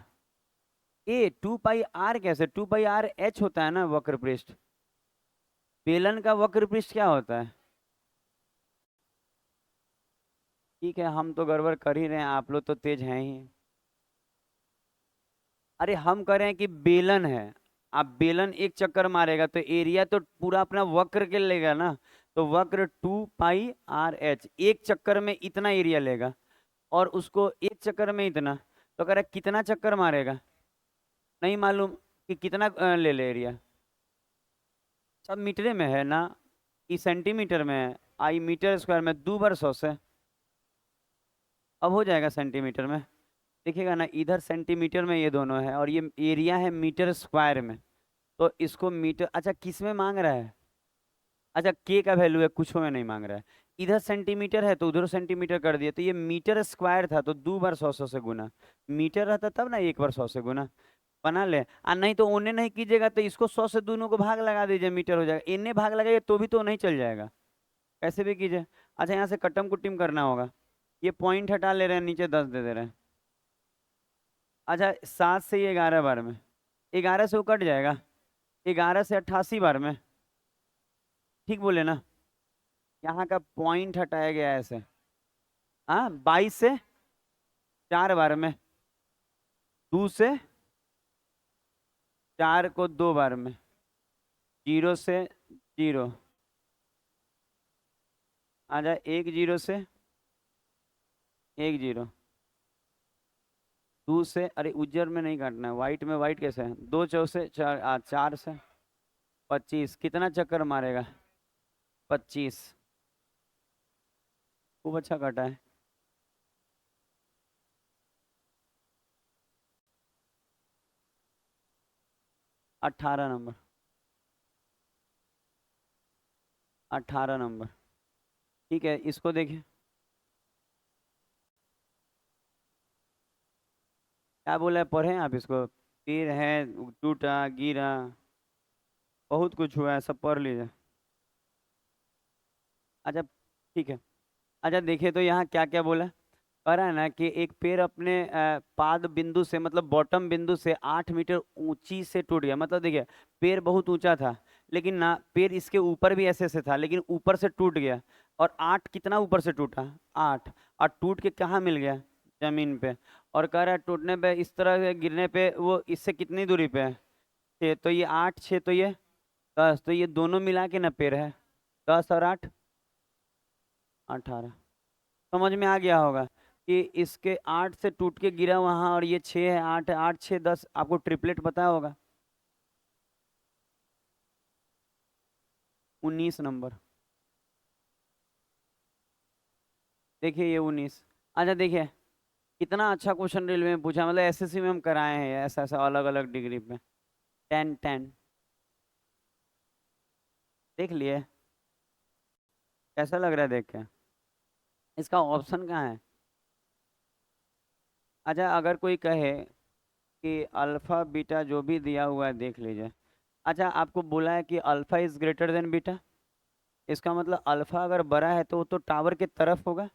ए 2πr कैसे, 2πr होता है ना वक्र पृष्ठ, बेलन का वक्र पृष्ठ क्या होता है। ठीक है हम तो गड़बड़ कर ही रहे हैं, आप लोग तो तेज हैं ही। अरे हम कह रहे हैं कि बेलन है, आप बेलन एक चक्कर मारेगा तो एरिया तो पूरा अपना वक्र के लेगा ना। तो वक्र 2πr, एक चक्कर में इतना एरिया लेगा, और उसको एक चक्कर में इतना। तो कह रहा है कितना चक्कर मारेगा, नहीं मालूम कि कितना ले ले एरिया। सब मीटरे में है ना, ई सेंटीमीटर में है, आई मीटर स्क्वायर में 2 बार 100 से, अब हो जाएगा सेंटीमीटर में। देखिएगा ना, इधर सेंटीमीटर में ये दोनों है और ये एरिया है मीटर स्क्वायर में। तो इसको मीटर, अच्छा किस में मांग रहा है? अच्छा के का वैल्यू है, कुछ में नहीं मांग रहा है। इधर सेंटीमीटर है तो उधर सेंटीमीटर कर दिया, तो ये मीटर स्क्वायर था तो 2 बार 100 से गुना। मीटर रहता तब ना 1 बार 100 से गुना। बना ले। नहीं तो ओने नहीं कीजिएगा तो इसको 100 से दोनों को भाग लगा दीजिए, मीटर हो जाएगा। इन्हें भाग लगाइए तो भी तो नहीं चल जाएगा, कैसे भी कीजिए। अच्छा यहाँ से कट्टम कुट्टिम करना होगा। ये पॉइंट हटा ले रहे हैं, नीचे 10 दे दे रहे हैं। अच्छा 7 से ये 11 बार में, 11 से वो कट जाएगा, 11 से 88 बार में। ठीक बोले ना? यहाँ का पॉइंट हटाया गया है ऐसे। हाँ 22 से 4 बार में, 2 से 4 को 2 बार में, 0 से 0। आ जाए 1 0 से 1 0। 2 से, अरे उज्जर में नहीं काटना है, वाइट में, वाइट कैसे है? 2 चौसे 4, 4 से 25। कितना चक्कर मारेगा? 25। खूब अच्छा काटा है। 18 नंबर, 18 नंबर। ठीक है, इसको देखिए। क्या बोला है, पढ़े आप इसको? तीर है, टूटा, गिरा, बहुत कुछ हुआ है, सब पढ़ लीजिए। अच्छा ठीक है। अच्छा देखिए तो यहाँ क्या क्या बोला है? कह रहा है ना कि एक पेड़ अपने पाद बिंदु से, मतलब बॉटम बिंदु से 8 मीटर ऊंची से टूट गया। मतलब देखिए, पेड़ बहुत ऊंचा था, लेकिन ना पेड़ इसके ऊपर भी ऐसे से था, लेकिन ऊपर से टूट गया। और 8 कितना ऊपर से टूटा? 8। और टूट के कहाँ मिल गया? जमीन पे। और कह रहा है टूटने पे, इस तरह से गिरने पे वो इससे कितनी दूरी पे है? 6। तो ये 8 6 तो ये 10, तो ये दोनों मिला के ना पेड़ है। 10 और 8 18। समझ में आ गया होगा कि इसके 8 से टूट के गिरा वहां, और ये 6 है, 8 है, 8 6 10। आपको ट्रिपलेट पता होगा। 19 नंबर। देखिए ये 19। अच्छा देखिए, कितना अच्छा क्वेश्चन रेलवे में पूछा, मतलब एसएससी में हम कराए हैं ऐसा ऐसा अलग अलग डिग्री में। 10 10। देख लिए? कैसा लग रहा है देख के? इसका ऑप्शन कहाँ है? अच्छा अगर कोई कहे कि अल्फा बीटा जो भी दिया हुआ है देख लीजिए। अच्छा आपको बोला है कि alpha is greater than beta, इसका मतलब अल्फा अगर बड़ा है तो वो तो टावर के तरफ होगा,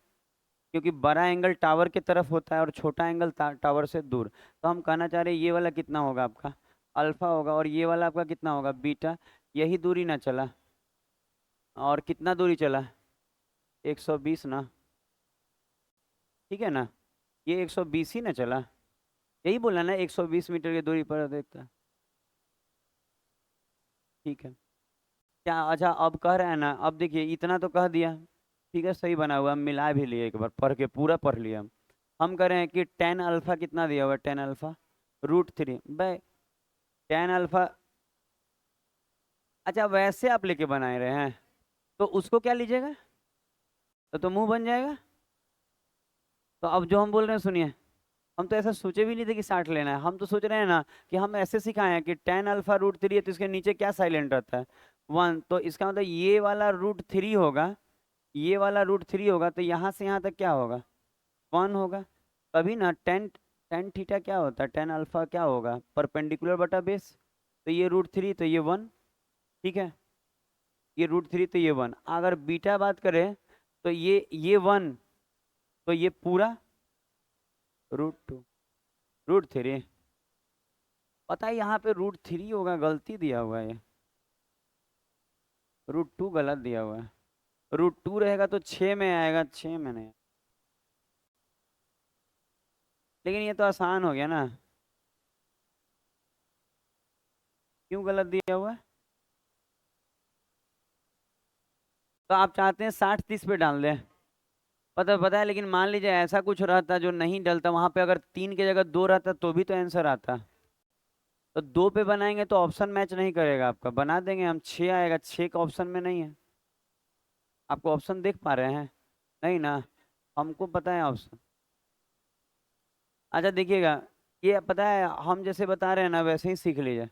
क्योंकि बड़ा एंगल टावर की तरफ होता है और छोटा एंगल टावर से दूर। तो हम कहना चाह रहे हैं ये वाला कितना होगा आपका? अल्फा होगा, और ये वाला आपका कितना होगा? बीटा। यही दूरी ना चला? और कितना दूरी चला? 120 ना? ठीक है ना? ये 120 ही ना चला? यही बोला ना, 120 मीटर की दूरी पर देखता। ठीक है। क्या, अच्छा अब कह रहे हैं ना, अब देखिए इतना तो कह दिया, ठीक है सही बना हुआ, हम मिला भी लिए एक बार पढ़ के, पूरा पढ़ लिया हम कह रहे हैं कि टेन अल्फा कितना दिया हुआ है? Tan alpha √3 by tan alpha. अच्छा वैसे आप लेके बनाए रहे हैं, तो उसको क्या लीजिएगा? तो मुंह बन जाएगा। तो अब जो हम बोल रहे हैं सुनिए, हम तो ऐसा सोचे भी नहीं थे कि 60 लेना है। हम तो सोच रहे हैं ना कि हम ऐसे सिखाए हैं कि टेन अल्फा √3 है तो इसके नीचे क्या साइलेंट रहता है? 1। तो इसका मतलब ये वाला √3 होगा, ये वाला √3 होगा, तो यहाँ से यहाँ तक क्या होगा? 1 होगा। तभी ना टेन, टेन थीटा क्या होता है? टेन अल्फा क्या होगा? परपेंडिकुलर बटा बेस। तो ये √3 तो ये 1। ठीक है, ये √3 तो ये 1। अगर बीटा बात करें तो ये 1, तो ये पूरा √2, √3। पता है यहाँ पे √3 होगा, गलती दिया हुआ है ये, √2 गलत दिया हुआ है। √2 रहेगा तो 6 में आएगा, 6 में नहीं। लेकिन ये तो आसान हो गया ना। क्यों गलत दिया हुआ है? तो आप चाहते हैं 60 30 पे डाल दें? पता है, लेकिन मान लीजिए ऐसा कुछ रहता जो नहीं डलता, वहां पे अगर 3 की जगह 2 रहता तो भी तो आंसर आता। तो 2 पे बनाएंगे तो ऑप्शन मैच नहीं करेगा आपका, बना देंगे हम, 6 आएगा, 6 का ऑप्शन में नहीं है। आपको ऑप्शन देख पा रहे हैं? नहीं ना? हमको पता है ऑप्शन। अच्छा देखिएगा, ये पता है हम जैसे बता रहे हैं ना वैसे ही सीख लीजिए,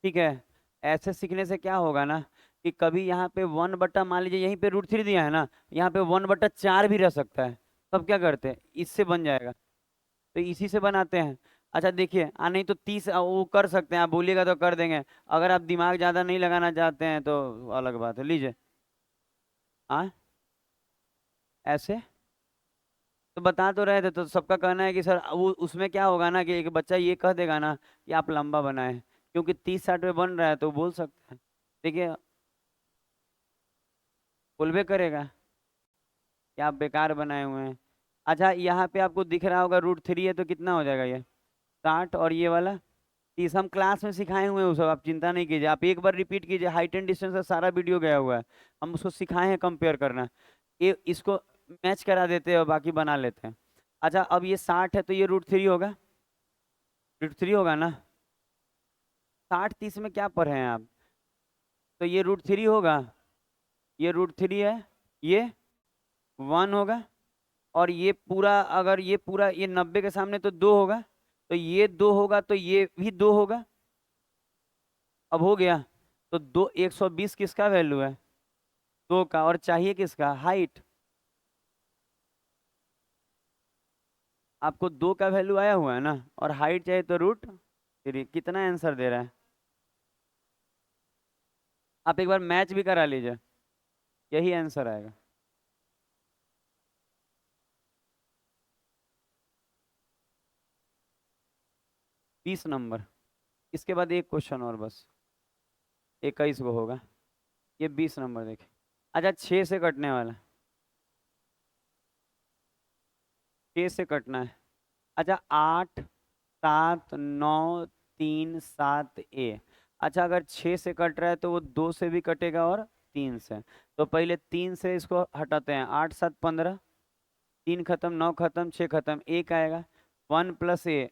ठीक है। ऐसे सीखने से क्या होगा ना कि कभी यहाँ पे 1/, मान लीजिए यहीं पे √3 दिया है ना, यहाँ पे 1/4 भी रह सकता है, तब क्या करते हैं, इससे बन जाएगा, तो इसी से बनाते हैं। अच्छा देखिए, नहीं तो 30 वो कर सकते हैं, आप बोलिएगा तो कर देंगे, अगर आप दिमाग ज़्यादा नहीं लगाना चाहते हैं तो अलग बात है, लीजिए। हाँ, ऐसे तो बता तो रहे थे, तो सबका कहना है कि सर वो उसमें क्या होगा ना कि एक बच्चा ये कह देगा ना कि आप लंबा बनाए, क्योंकि 30-60 में बन रहा है तो बोल सकते हैं। देखिए, बोलबे करेगा कि आप बेकार बनाए हुए हैं। अच्छा यहाँ पे आपको दिख रहा होगा √3 है, तो कितना हो जाएगा ये, 60, और ये वाला 30। हम क्लास में सिखाए हुए हैं वो सब, आप चिंता नहीं कीजिए, आप एक बार रिपीट कीजिए, हाइट एंड डिस्टेंस का सारा वीडियो गया हुआ है, हम उसको सिखाए हैं कंपेयर करना, ये इसको मैच करा देते हैं और बाकी बना लेते हैं। अच्छा अब ये 60 है तो ये √3 होगा, √3 होगा ना, 60-30 में क्या पढ़े हैं आप, तो ये √3 होगा, ये √3 है, ये 1 होगा, और ये पूरा, अगर ये पूरा ये 90 के सामने तो 2 होगा, तो ये 2 होगा, तो ये भी 2 होगा, अब हो गया। तो 120 किसका वैल्यू है, 2 का, और चाहिए किसका, हाइट। आपको 2 का वैल्यू आया हुआ है ना, और हाइट चाहिए तो √3, कितना आंसर दे रहा है, आप एक बार मैच भी करा लीजिए, यही आंसर आएगा। बीस नंबर, इसके बाद एक क्वेश्चन और बस, 21 को होगा, ये 20 नंबर देखिए। अच्छा 6 से कटने वाला, 6 से कटना है। अच्छा 8, 7, 9, 3, 7 ए। अच्छा अगर 6 से कट रहा है तो वो 2 से भी कटेगा और 3 से, तो पहले 3 से इसको हटाते हैं, 8 7 15, 3 खत्म, 9 खत्म, 6 खत्म, एक आएगा, 1 + a,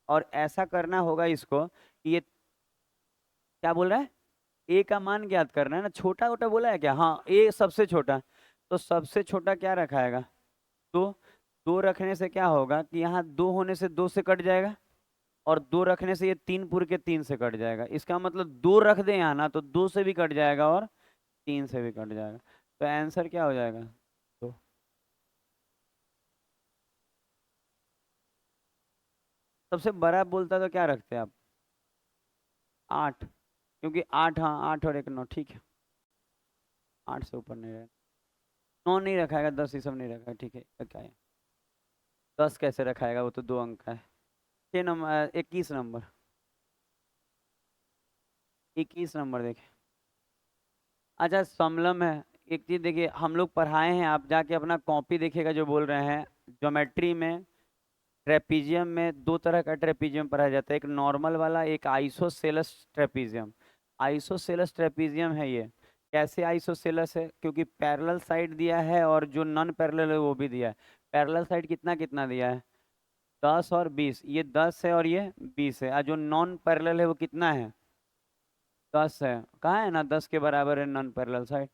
और ऐसा करना होगा इसको कि ये क्या बोल रहा है, ए का मान ज्ञात करना है ना, छोटा छोटा बोला है क्या, हाँ ए सबसे छोटा, तो सबसे छोटा क्या रखाएगा, दो। दो रखने से क्या होगा कि यहाँ 2 होने से 2 से कट जाएगा, और 2 रखने से ये 3 पूर के 3 से कट जाएगा, इसका मतलब 2 रख दें यहाँ ना, तो 2 से भी कट जाएगा और 3 से भी कट जाएगा, तो आंसर क्या हो जाएगा, तो सबसे बड़ा बोलता तो क्या रखते हैं आप, 8, क्योंकि 8, हाँ 8 और 1 9, ठीक है, 8 से ऊपर नहीं रहेगा, 9 नहीं रखाएगा, 10 ये सब नहीं रखा, ठीक है, क्या है, 10 कैसे रखाएगा, वो तो 2 अंक का है। 6 नंबर, 21 नंबर, 21 नंबर देखिए। अच्छा समलम है, एक चीज देखिए, हम लोग पढ़ाए हैं, आप जाके अपना कॉपी देखिएगा जो बोल रहे हैं, ज्योमेट्री में ट्रेपीजियम में 2 तरह का ट्रेपीजियम पढ़ाया जाता है, एक नॉर्मल वाला, एक आइसोसेलस ट्रेपीजियम। आइसोसेलस ट्रेपीजियम है ये, कैसे आइसोसेलस है, क्योंकि पैरेलल साइड दिया है और जो नॉन पैरेलल है वो भी दिया है। पैरेलल साइड कितना कितना दिया है, 10 और 20, ये 10 है और ये 20 है, और जो नॉन पैरेलल है वो कितना है, 10 है, कहाँ है ना 10 के बराबर है नॉन पैरेलल साइड,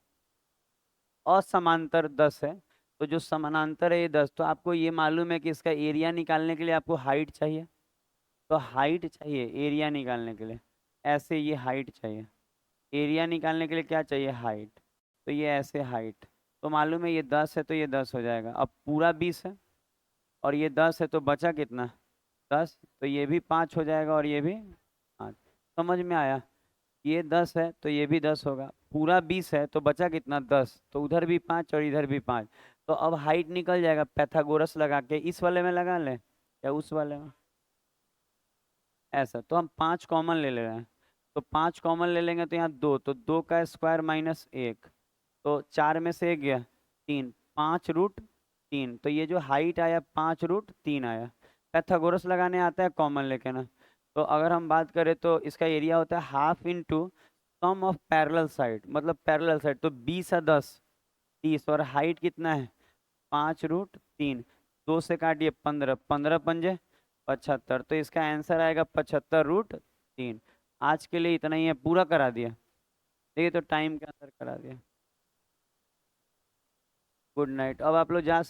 और समांतर 10 है, तो जो समानांतर है ये 10, तो आपको ये मालूम है कि इसका एरिया निकालने के लिए आपको हाइट चाहिए, तो हाइट चाहिए एरिया निकालने के लिए, ऐसे ये हाइट चाहिए, एरिया निकालने के लिए क्या चाहिए, हाइट, तो ये ऐसे हाइट, तो मालूम है ये 10 है तो ये 10 हो जाएगा, अब पूरा 20 है और ये 10 है, तो बचा कितना, 10, तो ये भी 5 हो जाएगा और ये भी 5, समझ में आया, ये 10 है तो ये भी 10 होगा, पूरा 20 है तो बचा कितना, 10, तो उधर भी 5 और इधर भी 5, तो अब हाइट निकल जाएगा, पैथागोरस लगा के इस वाले में लगा लें या उस वाले में, ऐसा, तो हम 5 कॉमन ले ले रहे हैं, तो 5 कॉमन ले लेंगे तो यहाँ 2, तो 2 का स्क्वायर -1, तो 4 में से 1 गया 3, 5 √3, तो ये जो हाइट आया 5 √3 आया, पैथागोरस लगाने आता है कॉमन लेके ना, तो अगर हम बात करें तो इसका एरिया होता है half into sum of parallel side, मतलब पैरेलल साइड, तो 20 है 10, 30, और हाइट कितना है 5 √3, 2 से काटिए 15, 15 पंजे 75, तो इसका आंसर आएगा 75 √3। आज के लिए इतना ही है, पूरा करा दिया, देखिए तो टाइम के अंदर करा दिया। गुड नाइट, अब आप लोग जा